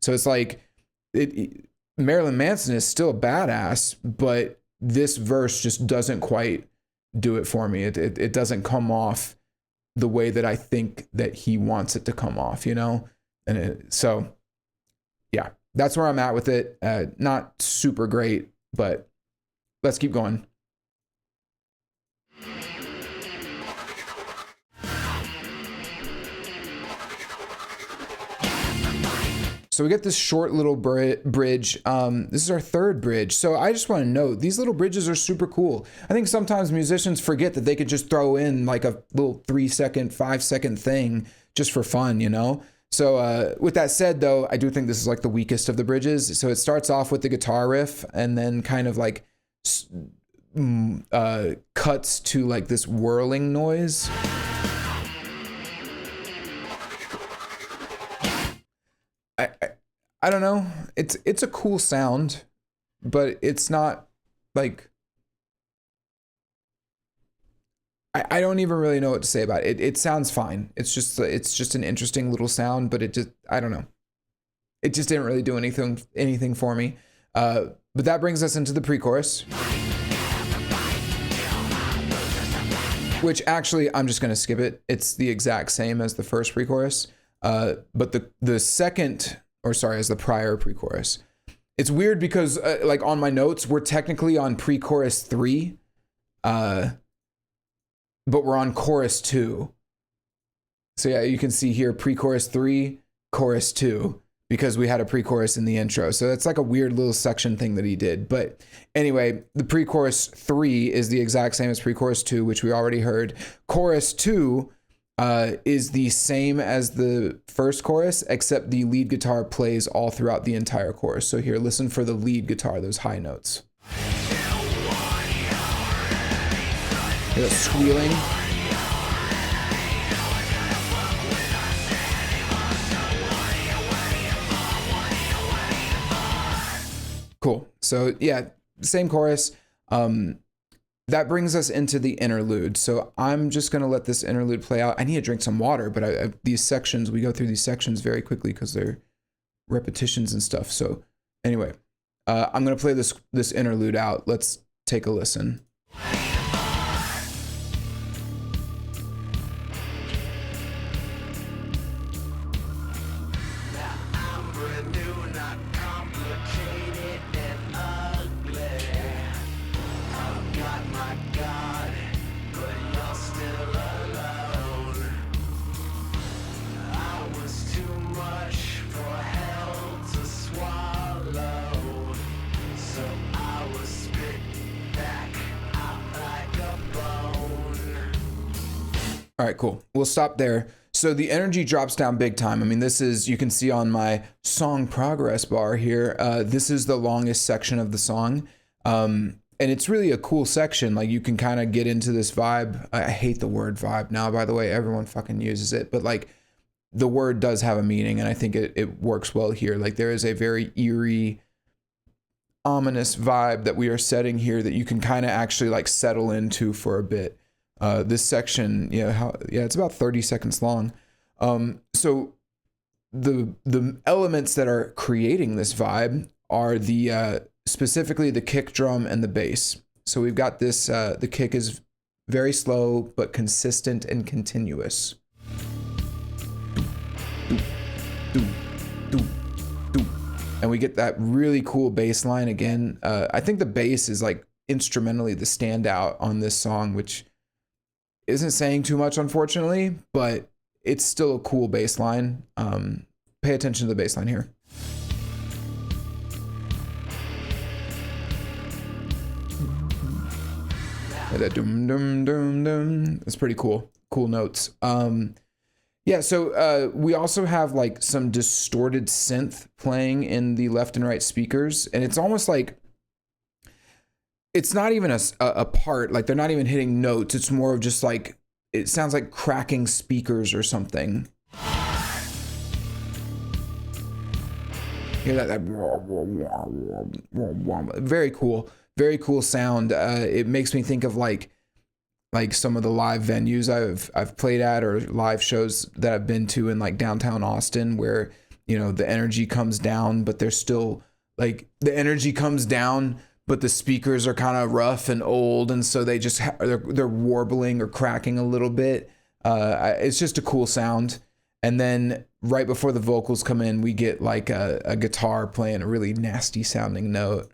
So it's like Marilyn Manson is still a badass, but this verse just doesn't quite do it for me. It doesn't come off the way that I think that he wants it to come off, so yeah, that's where I'm at with it. Not super great, but let's keep going. So we get this short little bridge. This is our third bridge. So I just want to note, these little bridges are super cool. I think sometimes musicians forget that they could just throw in like a little 3-second, 5-second thing just for fun, So with that said, though, I do think this is like the weakest of the bridges. So it starts off with the guitar riff and then kind of like cuts to like this whirling noise. I don't know. It's a cool sound, but it's not like, I don't even really know what to say about it. It sounds fine. It's just an interesting little sound, but it just, I don't know. It just didn't really do anything for me. But that brings us into the pre-chorus, which actually I'm just gonna skip it. It's the exact same as the first pre-chorus, but the second, or sorry, as the prior pre-chorus. It's weird because like on my notes, we're technically on pre-chorus 3, but we're on chorus 2. So yeah, you can see here pre-chorus 3, chorus 2, because we had a pre-chorus in the intro. So it's like a weird little section thing that he did. But anyway, the pre-chorus 3 is the exact same as pre-chorus 2, which we already heard. Chorus 2 is the same as the first chorus, except the lead guitar plays all throughout the entire chorus. So here, listen for the lead guitar, those high notes. Hear that squealing? Cool. So yeah, same chorus. That brings us into the interlude. So I'm just going to let this interlude play out. I need to drink some water, but these sections, we go through these sections very quickly because they're repetitions and stuff. So anyway, I'm going to play this interlude out. Let's take a listen. All right, cool. We'll stop there. So the energy drops down big time. I mean, this is, you can see on my song progress bar here, this is the longest section of the song. And it's really a cool section. Like you can kind of get into this vibe. I hate the word vibe now, by the way, everyone fucking uses it, but like the word does have a meaning and I think it works well here. Like there is a very eerie, ominous vibe that we are setting here that you can kind of actually like settle into for a bit. This section, it's about 30 seconds long. So the elements that are creating this vibe are the specifically the kick drum and the bass. So we've got this, the kick is very slow, but consistent and continuous. And we get that really cool bass line again. I think the bass is like instrumentally the standout on this song, which isn't saying too much, unfortunately, but it's still a cool bass line. Pay attention to the bass line here. That dum dum dum dum. That's pretty cool. Cool notes. Yeah, so we also have like some distorted synth playing in the left and right speakers, and it's almost like it's not even a part, like they're not even hitting notes. It's more of just like, it sounds like cracking speakers or something. Hear that very cool sound. It makes me think of like some of the live venues I've played at, or live shows that I've been to in like downtown Austin, where, you know, the energy comes down, but there's still like the energy comes down, but the speakers are kind of rough and old, and so they just they're warbling or cracking a little bit. It's just a cool sound. And then right before the vocals come in, we get like a guitar playing a really nasty sounding note.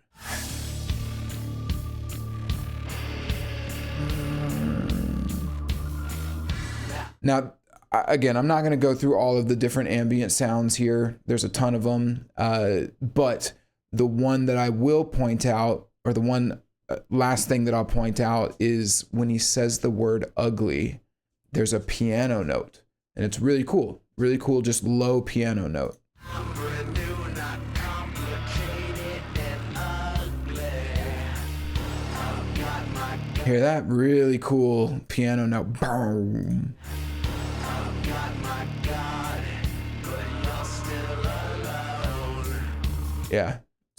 Now, again, I'm not going to go through all of the different ambient sounds here. There's a ton of them, but the one that I will point out, or the one last thing that I'll point out, is when he says the word ugly, there's a piano note, and it's really cool, just low piano note. Hear that? Really cool piano note. Boom. Yeah,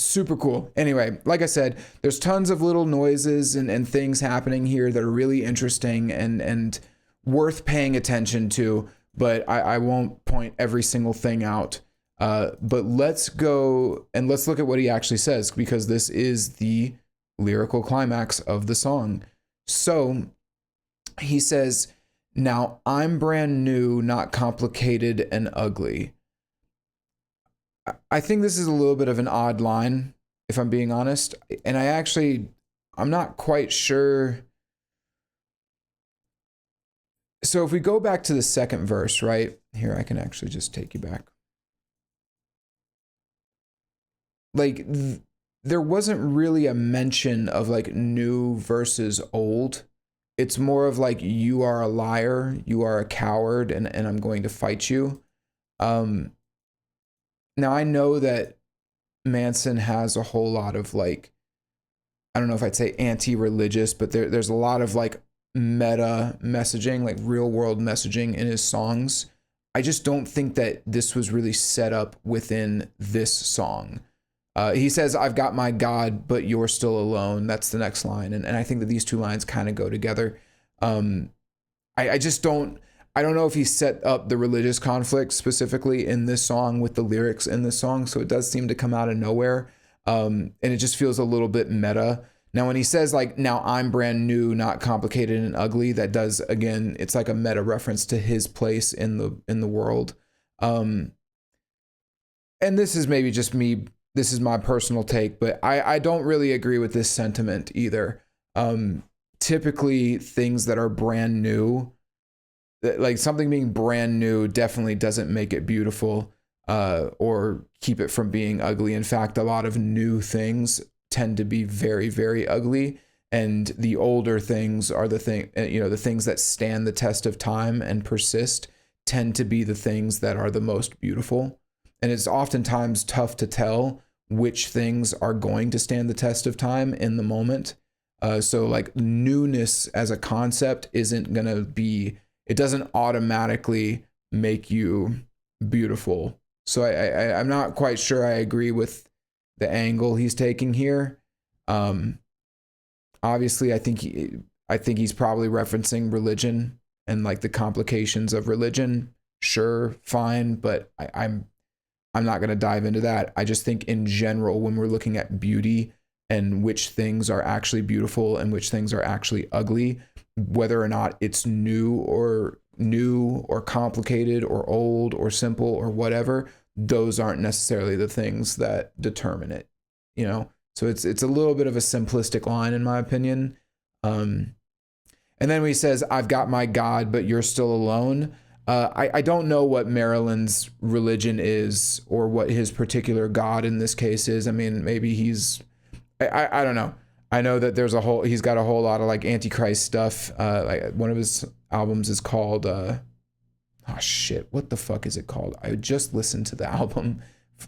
super cool. Anyway, like I said, there's tons of little noises and things happening here that are really interesting and worth paying attention to, but I won't point every single thing out. But let's go and let's look at what he actually says, because this is the lyrical climax of the song. So he says, "Now I'm brand new, not complicated and ugly." I think this is a little bit of an odd line, if I'm being honest. And I'm not quite sure. So if we go back to the second verse, right? Here, I can actually just take you back. Like, there wasn't really a mention of like new versus old. It's more of like, you are a liar, you are a coward, and I'm going to fight you. Now I know that Manson has a whole lot of like, I don't know if I'd say anti-religious, but there's a lot of like meta messaging, like real world messaging in his songs. I just don't think that this was really set up within this song. He says, "I've got my God, but you're still alone." That's the next line. And I think that these two lines kind of go together. I just don't know if he set up the religious conflict specifically in this song with the lyrics in this song. So it does seem to come out of nowhere. And it just feels a little bit meta. Now, when he says like, "Now I'm brand new, not complicated and ugly," that does, again, it's like a meta reference to his place in the world. And this is maybe just me. This is my personal take, but I don't really agree with this sentiment either. Typically things that are brand new, like something being brand new, definitely doesn't make it beautiful, or keep it from being ugly. In fact, a lot of new things tend to be very, very ugly. And the older things are the things that stand the test of time and persist tend to be the things that are the most beautiful. And it's oftentimes tough to tell which things are going to stand the test of time in the moment. So like newness as a concept isn't going to be, it doesn't automatically make you beautiful. So I'm not quite sure I agree with the angle he's taking here. Obviously, I think he's probably referencing religion and like the complications of religion. Sure, fine, but I'm not going to dive into that. I just think in general, when we're looking at beauty and which things are actually beautiful and which things are actually ugly, whether or not it's new or complicated or old or simple or whatever, those aren't necessarily the things that determine it, you know? So it's a little bit of a simplistic line in my opinion. And then when he says, "I've got my God, but you're still alone." I don't know what Marilyn's religion is or what his particular God in this case is. I mean, maybe I don't know. I know that he's got a whole lot of like Antichrist stuff. Like one of his albums is called, what the fuck is it called? I just listened to the album.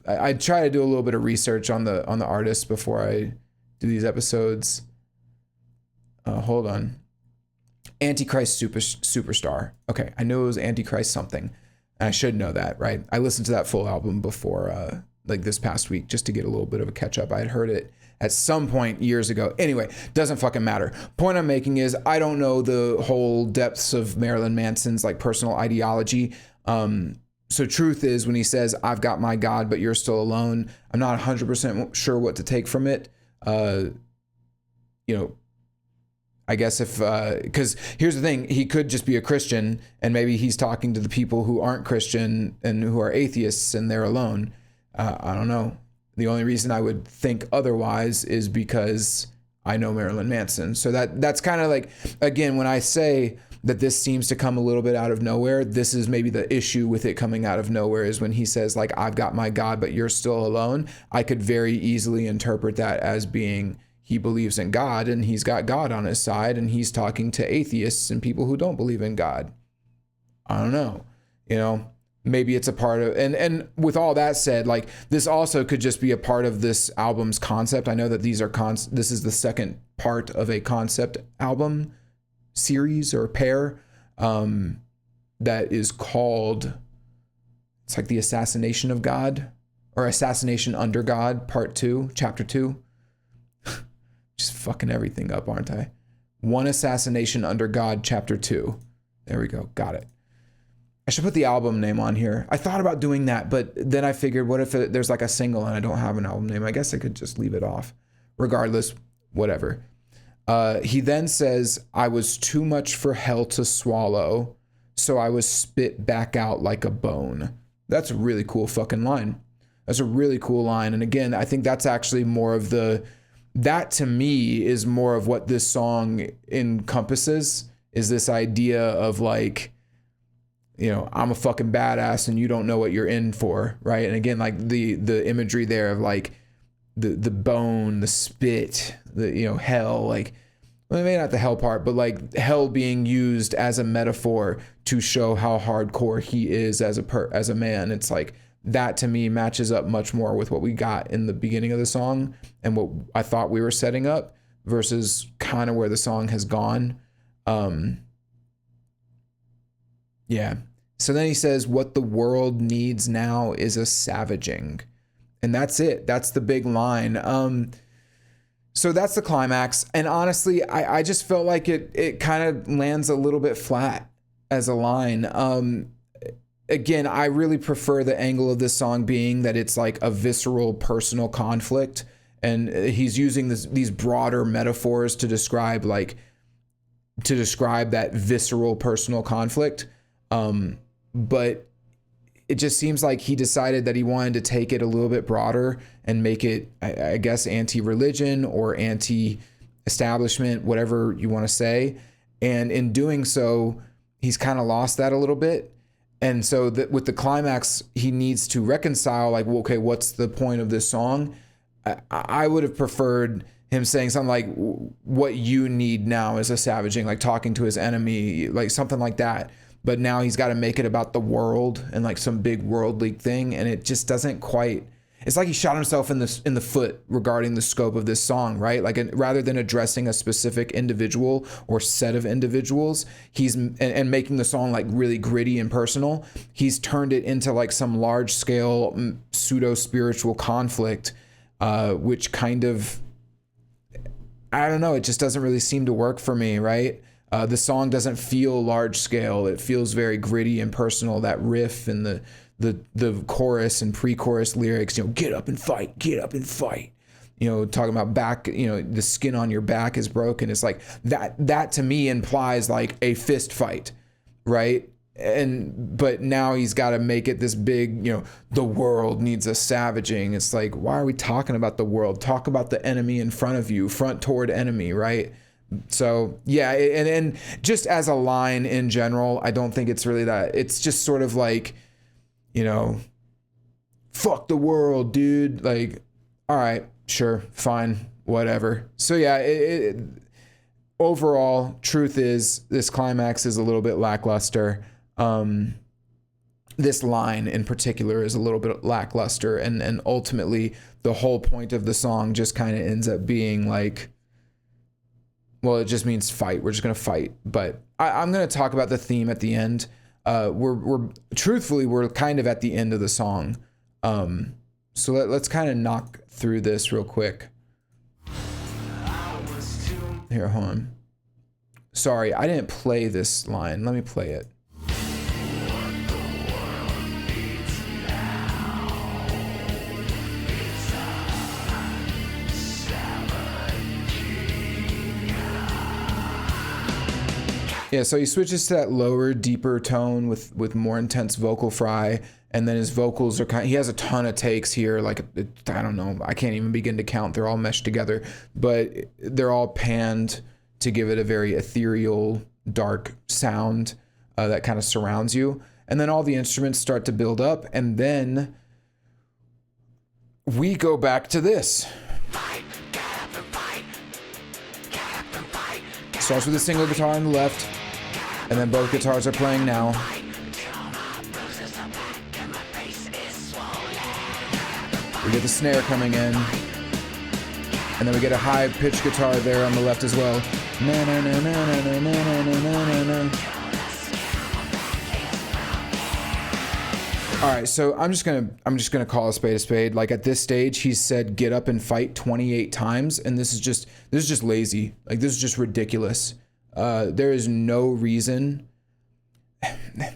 I try to do a little bit of research on the artist before I do these episodes. Hold on. Antichrist Superstar. Okay, I knew it was Antichrist something. And I should know that, right? I listened to that full album before, like this past week, just to get a little bit of a catch up. I had heard it at some point years ago. Anyway, doesn't fucking matter. Point I'm making is I don't know the whole depths of Marilyn Manson's like personal ideology. So truth is, when he says, "I've got my God, but you're still alone," I'm not 100% sure what to take from it. I guess because here's the thing, he could just be a Christian and maybe he's talking to the people who aren't Christian and who are atheists and they're alone. I don't know. The only reason I would think otherwise is because I know Marilyn Manson. So that's kind of like, again, when I say that this seems to come a little bit out of nowhere, this is maybe the issue with it coming out of nowhere, is when he says like, "I've got my God, but you're still alone." I could very easily interpret that as being he believes in God and he's got God on his side and he's talking to atheists and people who don't believe in God. I don't know, maybe it's a part of, and with all that said, like this also could just be a part of this album's concept. I know that this is the second part of a concept album series or pair, that is called, it's like the Assassination of God. or Assassination Under God, Part 2, Chapter 2. Just fucking everything up, aren't I? One Assassination Under God, Chapter 2. There we go. Got it. I should put the album name on here. I thought about doing that, but then I figured, what if there's like a single and I don't have an album name? I guess I could just leave it off. Regardless, whatever. He then says, I was too much for hell to swallow, so I was spit back out like a bone. That's a really cool fucking line. That's a really cool line. And again, I think that's actually more of that to me is more of what this song encompasses, is this idea of like, you know, I'm a fucking badass and you don't know what you're in for, right? And again, like the imagery there of like the bone, the spit, the, you know, hell, like, well, maybe not the hell part, but like hell being used as a metaphor to show how hardcore he is as a man. It's like that to me matches up much more with what we got in the beginning of the song and what I thought we were setting up versus kind of where the song has gone. Yeah. So then he says, what the world needs now is a savaging. And that's it. That's the big line. So that's the climax. And honestly, I just felt like it kind of lands a little bit flat as a line. Again, I really prefer the angle of this song being that it's like a visceral personal conflict. And he's using these broader metaphors to describe that visceral personal conflict. But it just seems like he decided that he wanted to take it a little bit broader and make it, I guess, anti-religion or anti-establishment, whatever you want to say. And in doing so, he's kind of lost that a little bit. And so with the climax, he needs to reconcile, like, well, okay, what's the point of this song? I would have preferred him saying something like, what you need now is a savaging, like talking to his enemy, like something like that. But now he's got to make it about the world and like some big worldly thing. And it just doesn't quite, it's like he shot himself in the foot regarding the scope of this song, right? Like rather than addressing a specific individual or set of individuals, and making the song like really gritty and personal, he's turned it into like some large scale pseudo spiritual conflict, which kind of, I don't know, it just doesn't really seem to work for me, right? The song doesn't feel large scale. It feels very gritty and personal. That riff and the chorus and pre-chorus lyrics, you know, get up and fight, you know, talking about back, you know, the skin on your back is broken. It's like that to me implies like a fist fight, right? But now he's got to make it this big, you know, the world needs a savaging. It's like, why are we talking about the world? Talk about the enemy in front of you, front toward enemy, right? So yeah, and just as a line in general, I don't think it's really that. It's just sort of like, you know, fuck the world, dude. Like, all right, sure, fine, whatever. So yeah, overall, truth is this climax is a little bit lackluster. This line in particular is a little bit lackluster, and ultimately the whole point of the song just kind of ends up being like, well, it just means fight. We're just gonna fight. But I'm gonna talk about the theme at the end. We're truthfully, we're kind of at the end of the song. So let's kind of knock through this real quick. Here, hold on. Sorry, I didn't play this line. Let me play it. Yeah, so he switches to that lower, deeper tone with more intense vocal fry, and then his vocals are he has a ton of takes here, like, I don't know, I can't even begin to count, they're all meshed together, but they're all panned to give it a very ethereal, dark sound that kind of surrounds you, and then all the instruments start to build up, and then we go back to this. Starts with a single guitar on the left, and then both guitars are playing now. We get the snare coming in, and then we get a high-pitched guitar there on the left as well. Na na na na na na na na na na. All right, so I'm just gonna call a spade. Like at this stage, he said "get up and fight" 28 times, and this is just lazy. Like this is just ridiculous. There is no reason.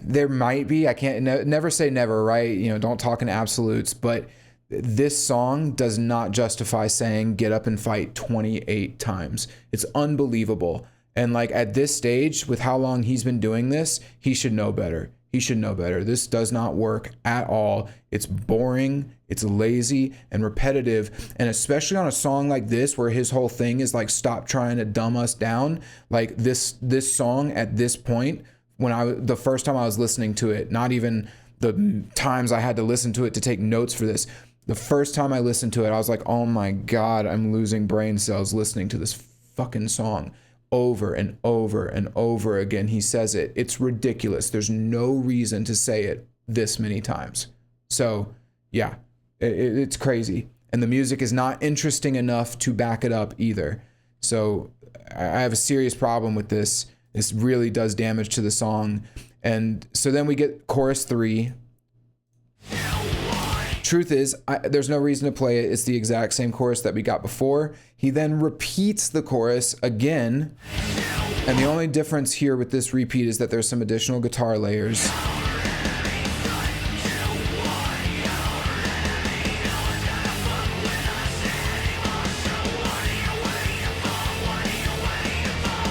There might be. I can't never say never, right? You know, don't talk in absolutes. But this song does not justify saying "get up and fight" 28 times. It's unbelievable. And like at this stage, with how long he's been doing this, he should know better. He should know better. This does not work at all. It's boring, it's lazy and repetitive. And especially on a song like this, where his whole thing is like, stop trying to dumb us down. Like this song at this point, the first time I was listening to it, not even the times I had to listen to it to take notes for this, the first time I listened to it, I was like, oh my God, I'm losing brain cells listening to this fucking song. Over and over and over again, he says it. It's ridiculous. There's no reason to say it this many times. So yeah, it's crazy. And the music is not interesting enough to back it up either. So I have a serious problem with this. This really does damage to the song. And so then we get chorus 3. Truth is, there's no reason to play it. It's the exact same chorus that we got before. He then repeats the chorus again. And the only difference here with this repeat is that there's some additional guitar layers.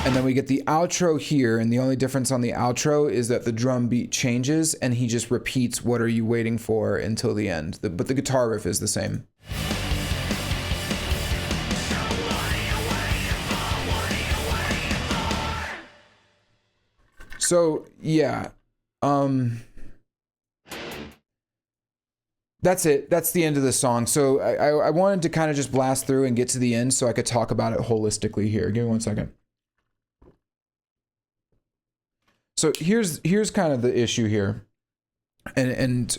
And then we get the outro here, and the only difference on the outro is that the drum beat changes and he just repeats "what are you waiting for" until the end. But the guitar riff is the same. So yeah, that's it. That's the end of the song. So I wanted to kind of just blast through and get to the end so I could talk about it holistically here. Give me 1 second. So here's kind of the issue here. And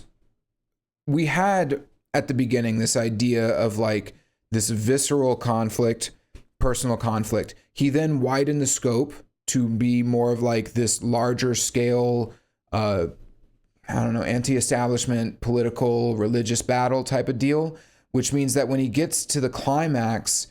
we had at the beginning this idea of like this visceral conflict, personal conflict. He then widened the scope to be more of like this larger scale, anti-establishment, political, religious battle type of deal, which means that when he gets to the climax,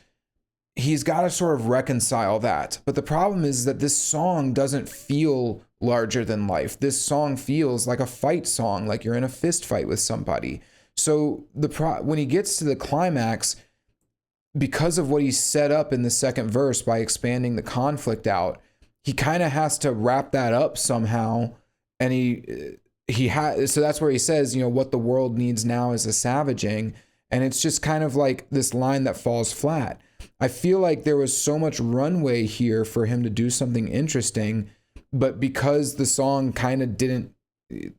he's got to sort of reconcile that. But the problem is that this song doesn't feel larger than life. This song feels like a fight song, like you're in a fist fight with somebody. So when he gets to the climax, because of what he set up in the second verse by expanding the conflict out, he kind of has to wrap that up somehow. And so that's where he says, what the world needs now is a savaging. And it's just kind of like this line that falls flat. I feel like there was so much runway here for him to do something interesting, but because the song kind of didn't,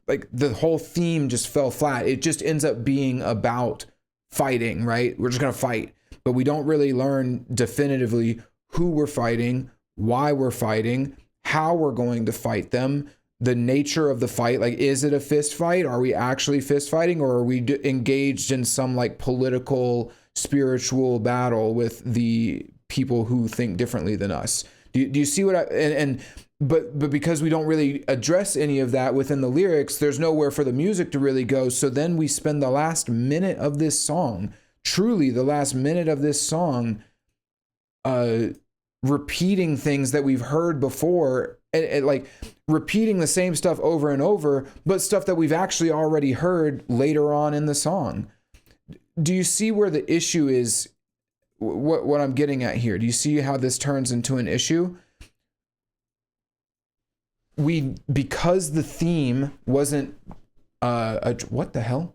like the whole theme just fell flat. It just ends up being about fighting, right? We're just going to fight, but we don't really learn definitively who we're fighting, why we're fighting, how we're going to fight them, the nature of the fight. Like, is it a fist fight? Are we actually fist fighting, or are we engaged in some like political, spiritual battle with the people who think differently than us? Do you see what but because we don't really address any of that within the lyrics, there's nowhere for the music to really go. So then we spend the last minute of this song, truly the last minute of this song, repeating things that we've heard before, and like repeating the same stuff over and over, but stuff that we've actually already heard later on in the song. Do you see where the issue is? What I'm getting at here? Do you see how this turns into an issue? Because the theme wasn't what the hell?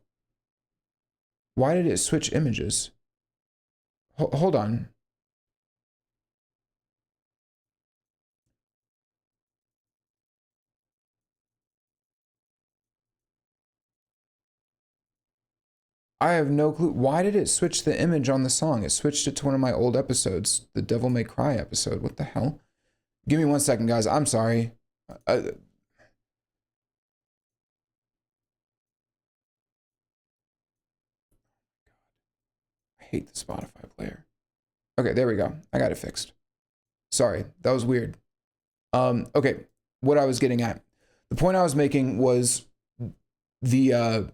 Why did it switch images? Hold on. I have no clue. Why did it switch the image on the song? It switched it to one of my old episodes, the Devil May Cry episode. What the hell? Give me 1 second, guys. I'm sorry. I hate the Spotify player. Okay, there we go. I got it fixed. Sorry, that was weird. Okay, what I was getting at. The point I was making was the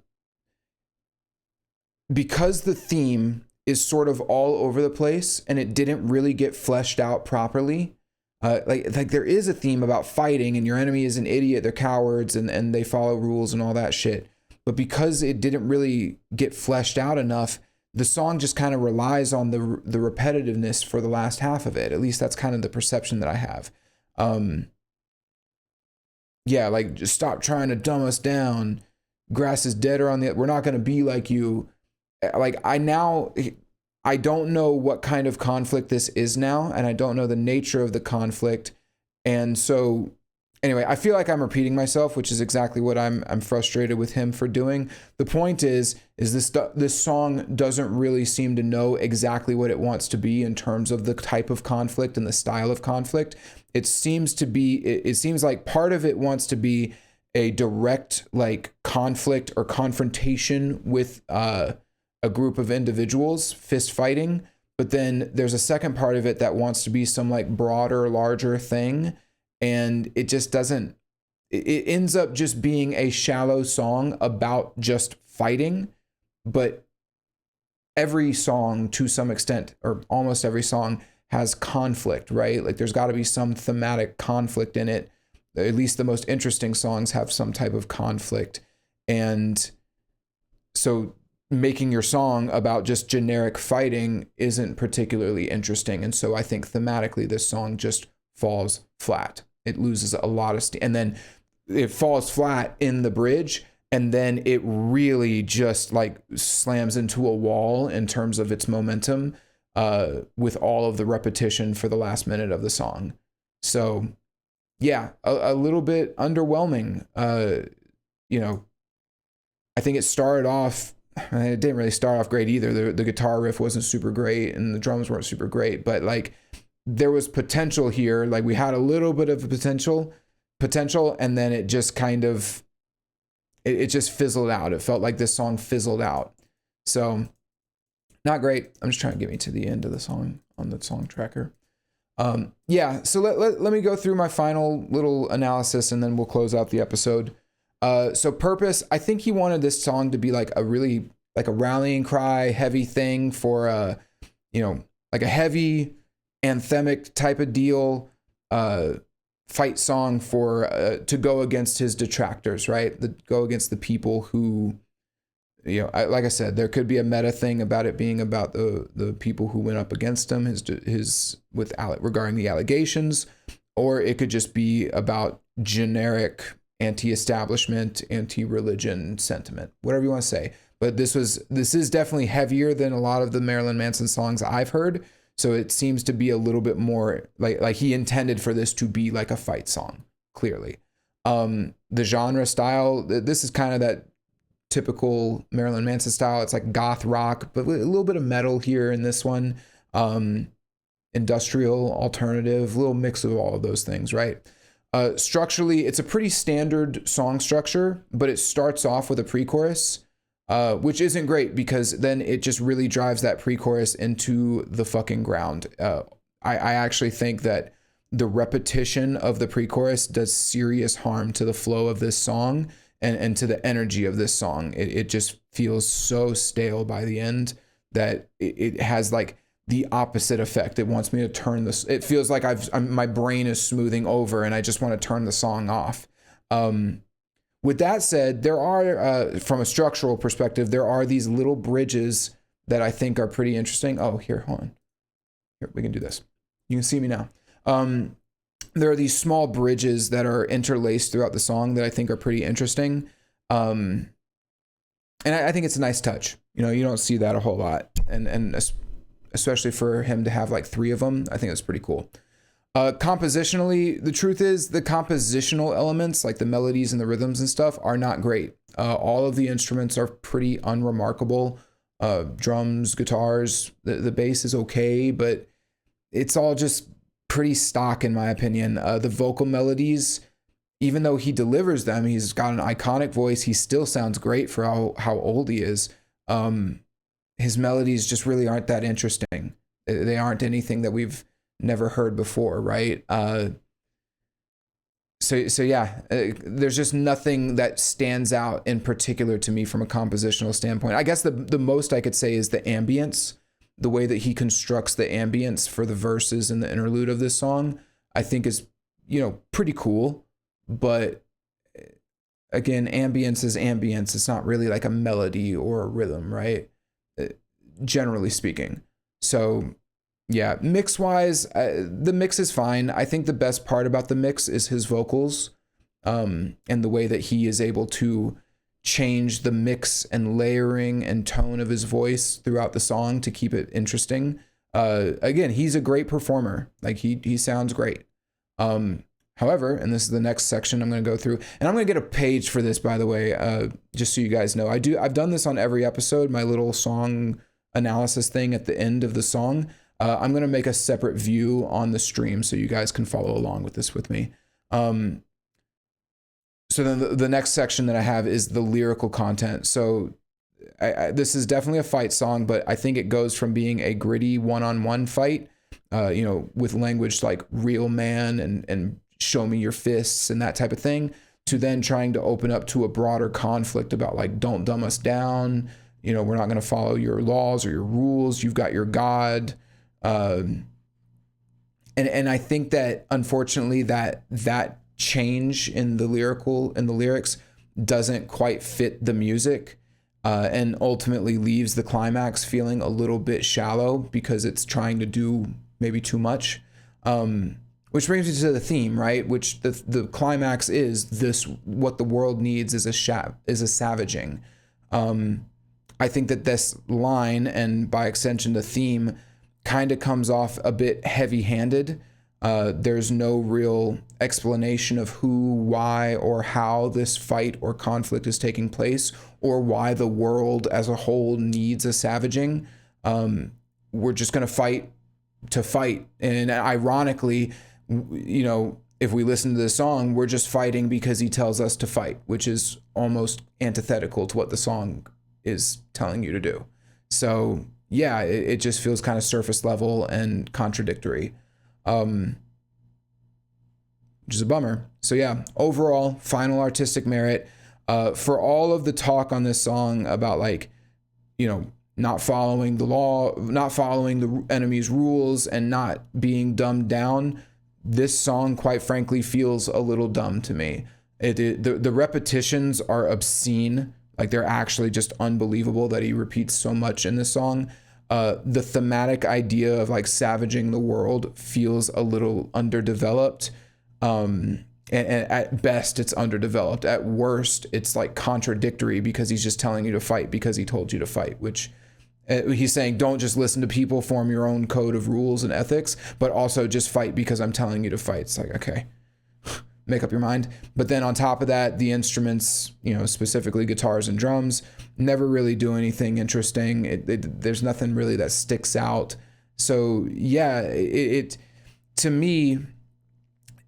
because the theme is sort of all over the place and it didn't really get fleshed out properly. Like there is a theme about fighting and your enemy is an idiot, they're cowards and they follow rules and all that shit. But because it didn't really get fleshed out enough, the song just kind of relies on the repetitiveness for the last half of it. At least that's kind of the perception that I have. Yeah, like just stop trying to dumb us down. Grass is deader on the, we're not going to be like you. Like I don't know what kind of conflict this is now, and I don't know the nature of the conflict. And so anyway, I feel like I'm repeating myself, which is exactly what I'm frustrated with him for doing. The point is this song doesn't really seem to know exactly what it wants to be in terms of the type of conflict and the style of conflict. It seems like part of it wants to be a direct like conflict or confrontation with a group of individuals fist fighting, but then there's a second part of it that wants to be some like broader, larger thing, and it just doesn't. It ends up just being a shallow song about just fighting, but every song to some extent, or almost every song, has conflict, right? Like there's got to be some thematic conflict in it. At least the most interesting songs have some type of conflict. And so making your song about just generic fighting isn't particularly interesting. And so I think thematically this song just falls flat. It loses a lot of and then it falls flat in the bridge, and then it really just like slams into a wall in terms of its momentum with all of the repetition for the last minute of the song. So yeah, a little bit underwhelming. You know, I think it started off, it didn't really start off great either. The guitar riff wasn't super great and the drums weren't super great, but like there was potential here. Like we had a little bit of potential, and then it just kind of, it just fizzled out. It felt like this song fizzled out. So not great. I'm just trying to get me to the end of the song on the song tracker. Yeah, so let me go through my final little analysis and then we'll close out the episode. So Purpose, I think he wanted this song to be like a really, like a rallying cry, heavy thing for, you know, like a heavy anthemic type of deal, fight song for, to go against his detractors, right? Go against the people who, you know, like I said, there could be a meta thing about it being about the people who went up against him, regarding the allegations, or it could just be about generic anti-establishment, anti-religion sentiment, whatever you want to say. But this is definitely heavier than a lot of the Marilyn Manson songs I've heard. So it seems to be a little bit more like he intended for this to be like a fight song, clearly. The genre style, this is kind of that typical Marilyn Manson style. It's like goth rock, but with a little bit of metal here in this one. Industrial, alternative, little mix of all of those things, right? Structurally, it's a pretty standard song structure, but it starts off with a pre-chorus, which isn't great because then it just really drives that pre-chorus into the fucking ground. I actually think that the repetition of the pre-chorus does serious harm to the flow of this song and to the energy of this song. It just feels so stale by the end that it has like the opposite effect. It wants me to turn this. It feels like my brain is smoothing over and I just want to turn the song off. With that said, there are, from a structural perspective, there are these little bridges that I think are pretty interesting. Oh, here, hold on. Here, we can do this. You can see me now. There are these small bridges that are interlaced throughout the song that I think are pretty interesting. And I think it's a nice touch. You know, you don't see that a whole lot. And especially for him to have like 3 of them, I think that's pretty cool. Compositionally, the truth is the compositional elements, like the melodies and the rhythms and stuff, are not great. All of the instruments are pretty unremarkable. Drums, guitars, the bass is okay, but it's all just pretty stock in my opinion. The vocal melodies, even though he delivers them, he's got an iconic voice, he still sounds great for how old he is. His melodies just really aren't that interesting. They aren't anything that we've never heard before, right? so yeah, there's just nothing that stands out in particular to me from a compositional standpoint. I guess the most I could say is the ambience, the way that he constructs the ambience for the verses and the interlude of this song, I think is, pretty cool. But again, ambience is ambience. It's not really like a melody or a rhythm, right? Generally speaking. So yeah, mix wise, the mix is fine. I think the best part about the mix is his vocals, and the way that he is able to change the mix and layering and tone of his voice throughout the song to keep it interesting. Again, he's a great performer. Like he sounds great. However, and this is the next section I'm going to go through, and I'm going to get a page for this, by the way, just so you guys know. I've done this on every episode, my little song analysis thing at the end of the song. I'm going to make a separate view on the stream so you guys can follow along with this with me. So then the next section that I have is the lyrical content. So this is definitely a fight song, but I think it goes from being a gritty one-on-one fight, with language like real man and show me your fists and that type of thing, to then trying to open up to a broader conflict about like, don't dumb us down. We're not going to follow your laws or your rules. You've got your God. And I think that unfortunately that change in the lyrics doesn't quite fit the music, and ultimately leaves the climax feeling a little bit shallow because it's trying to do maybe too much. Which brings me to the theme, right? Which the climax is this: what the world needs is a savaging. I think that this line, and by extension the theme, kind of comes off a bit heavy-handed. There's no real explanation of who, why, or how this fight or conflict is taking place, or why the world as a whole needs a savaging. We're just going to fight to fight. And ironically, if we listen to the song, we're just fighting because he tells us to fight, which is almost antithetical to what the song is telling you to do. So yeah, it just feels kind of surface level and contradictory, which is a bummer. So yeah, overall, final artistic merit. For all of the talk on this song about not following the law, not following the enemy's rules, and not being dumbed down, this song, quite frankly, feels a little dumb to me. The repetitions are obscene. Like, they're actually just unbelievable that he repeats so much in this song. The thematic idea of like savaging the world feels a little underdeveloped. And at best, it's underdeveloped. At worst, it's like contradictory because he's just telling you to fight because he told you to fight, which he's saying, don't just listen to people, form your own code of rules and ethics, but also just fight because I'm telling you to fight. It's like, okay. Make up your mind. But then on top of that, the instruments, specifically guitars and drums, never really do anything interesting. There's nothing really that sticks out. So yeah, to me,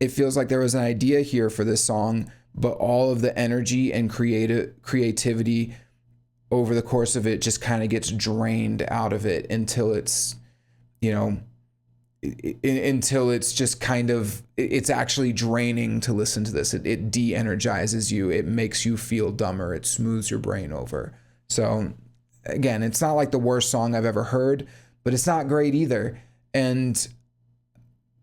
it feels like there was an idea here for this song, but all of the energy and creativity over the course of it just kind of gets drained out of it until it's, until it's just kind of, it's actually draining to listen to this. It de-energizes you. It makes you feel dumber. It smooths your brain over. So again, it's not like the worst song I've ever heard, but it's not great either. And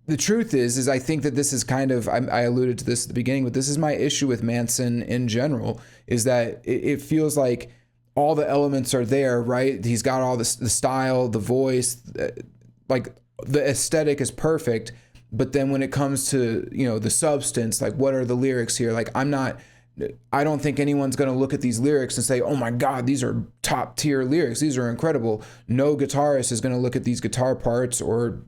the truth is I think that this is kind of, I alluded to this at the beginning, but this is my issue with Manson in general, is that it feels like all the elements are there, right? He's got all the style, the voice, like the aesthetic is perfect. But then when it comes to, the substance, like what are the lyrics here? Like I don't think anyone's going to look at these lyrics and say, oh my God, these are top tier lyrics. These are incredible. No guitarist is going to look at these guitar parts or,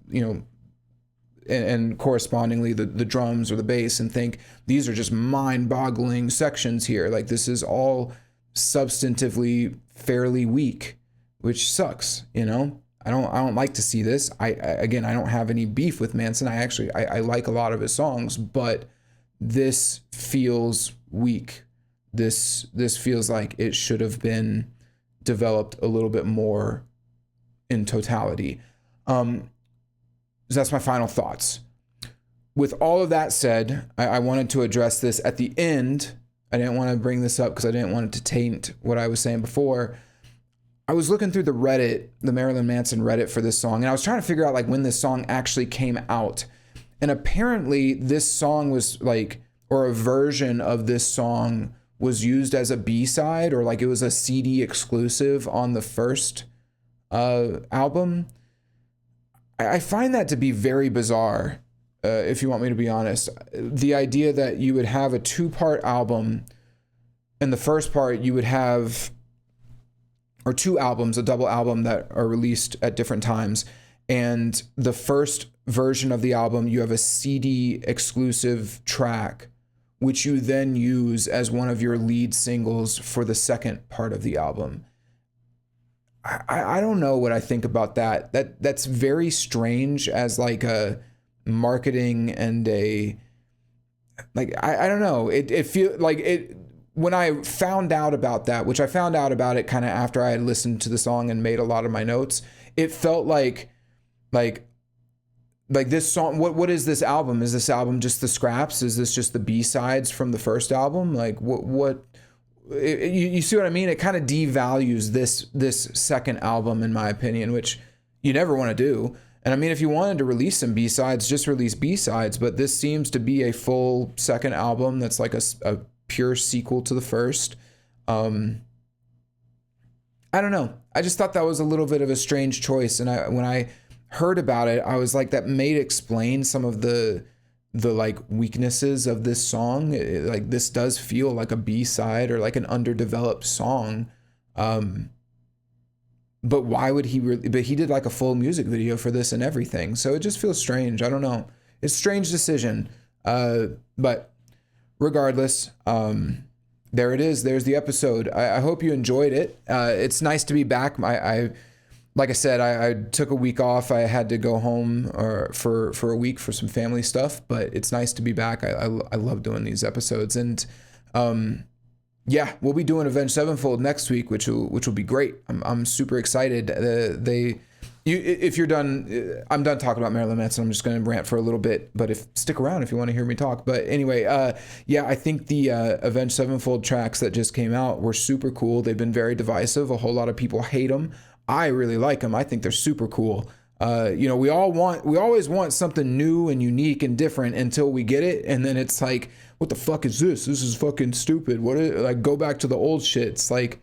and correspondingly the drums or the bass and think these are just mind-boggling sections here. Like this is all substantively fairly weak, which sucks, I don't like to see this. I don't have any beef with Manson. I like a lot of his songs, but this feels weak. This feels like it should have been developed a little bit more in totality. So that's my final thoughts. with all of that said, I wanted to address this at the end. I didn't want to bring this up because I didn't want it to taint what I was saying before. I was looking through the Reddit, the Marilyn Manson Reddit for this song, and I was trying to figure out like when this song actually came out. And apparently this song was like, or a version of this song was used as a B-side, or like it was a CD exclusive on the first album. I find that to be very bizarre, if you want me to be honest. The idea that you would have a 2-part album, and the first part you would have, or 2 albums, a double album that are released at different times, and the first version of the album you have a CD exclusive track, which you then use as one of your lead singles for the second part of the album. I don't know what I think about that. That's very strange as like a marketing and a, like, I don't know. It feel like it, when I found out about that, which I found out about it kind of after I had listened to the song and made a lot of my notes, it felt like this song, what is this album? Is this album just the scraps? Is this just the B-sides from the first album? Like you see what I mean? It kind of devalues this second album, in my opinion, which you never want to do. And I mean, if you wanted to release some B-sides, just release B-sides, but this seems to be a full second album that's like a pure sequel to the first. I don't know. I just thought that was a little bit of a strange choice. And when I heard about it, I was like, that may explain some of the like weaknesses of this song. Like this does feel like a B-side or like an underdeveloped song. But why would he but he did like a full music video for this and everything. So it just feels strange. I don't know. It's a strange decision. But regardless, there it is. There's the episode. I hope you enjoyed it. It's nice to be back. Like I said, I took a week off. I had to go home for a week for some family stuff, but it's nice to be back. I love doing these episodes. And yeah, we'll be doing Avenged Sevenfold next week, which will be great. I'm super excited. If you're done, I'm done talking about Marilyn Manson. I'm just going to rant for a little bit, but stick around if you want to hear me talk. But anyway, yeah, I think the Avenged Sevenfold tracks that just came out were super cool. They've been very divisive. A whole lot of people hate them. I really like them. I think they're super cool. We always want something new and unique and different until we get it, and then it's like, what the fuck is this? This is fucking stupid. Like, go back to the old shit. It's like,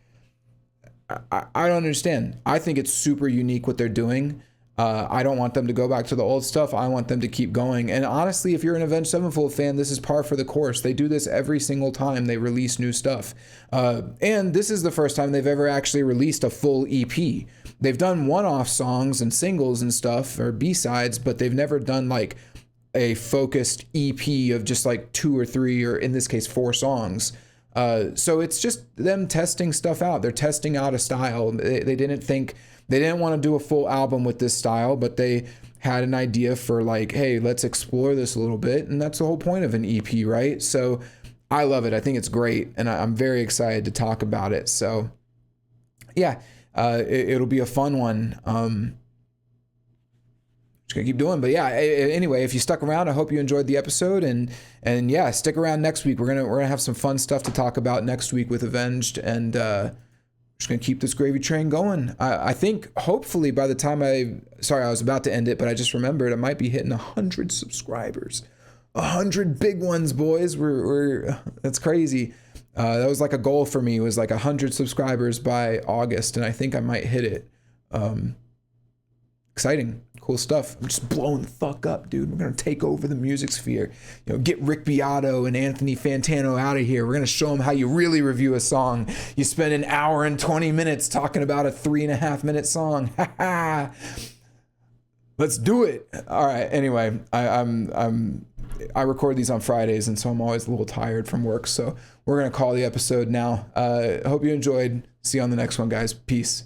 I don't understand. I think it's super unique what they're doing. I don't want them to go back to the old stuff. I want them to keep going. And honestly, if you're an Avenged Sevenfold fan, this is par for the course. They do this every single time they release new stuff. And this is the first time they've ever actually released a full EP. They've done one-off songs and singles and stuff, or B-sides, but they've never done like a focused EP of just like 2 or 3, or in this case, 4 songs. So it's just them testing stuff out. They're testing out a style. They didn't want to do a full album with this style, but they had an idea for like, hey, let's explore this a little bit. And that's the whole point of an EP, right? So I love it. I think it's great. And I'm very excited to talk about it. So yeah, it'll be a fun one. Just gonna keep doing, but yeah, anyway, if you stuck around, I hope you enjoyed the episode, and yeah, stick around next week. We're gonna have some fun stuff to talk about next week with Avenged, and just gonna keep this gravy train going. I think hopefully by the time I was about to end it, but I just remembered I might be hitting 100 subscribers. 100 big ones, boys. That's crazy. That was like a goal for me, was like 100 subscribers by August, and I think I might hit it. Exciting, cool stuff. I'm just blowing the fuck up, dude. We're gonna take over the music sphere. Get Rick Beato and Anthony Fantano out of here. We're gonna show them how you really review a song. You spend an hour and 20 minutes talking about a 3.5-minute song. Ha ha. Let's do it. All right. Anyway, I record these on Fridays, and so I'm always a little tired from work. So we're gonna call the episode now. I hope you enjoyed. See you on the next one, guys. Peace.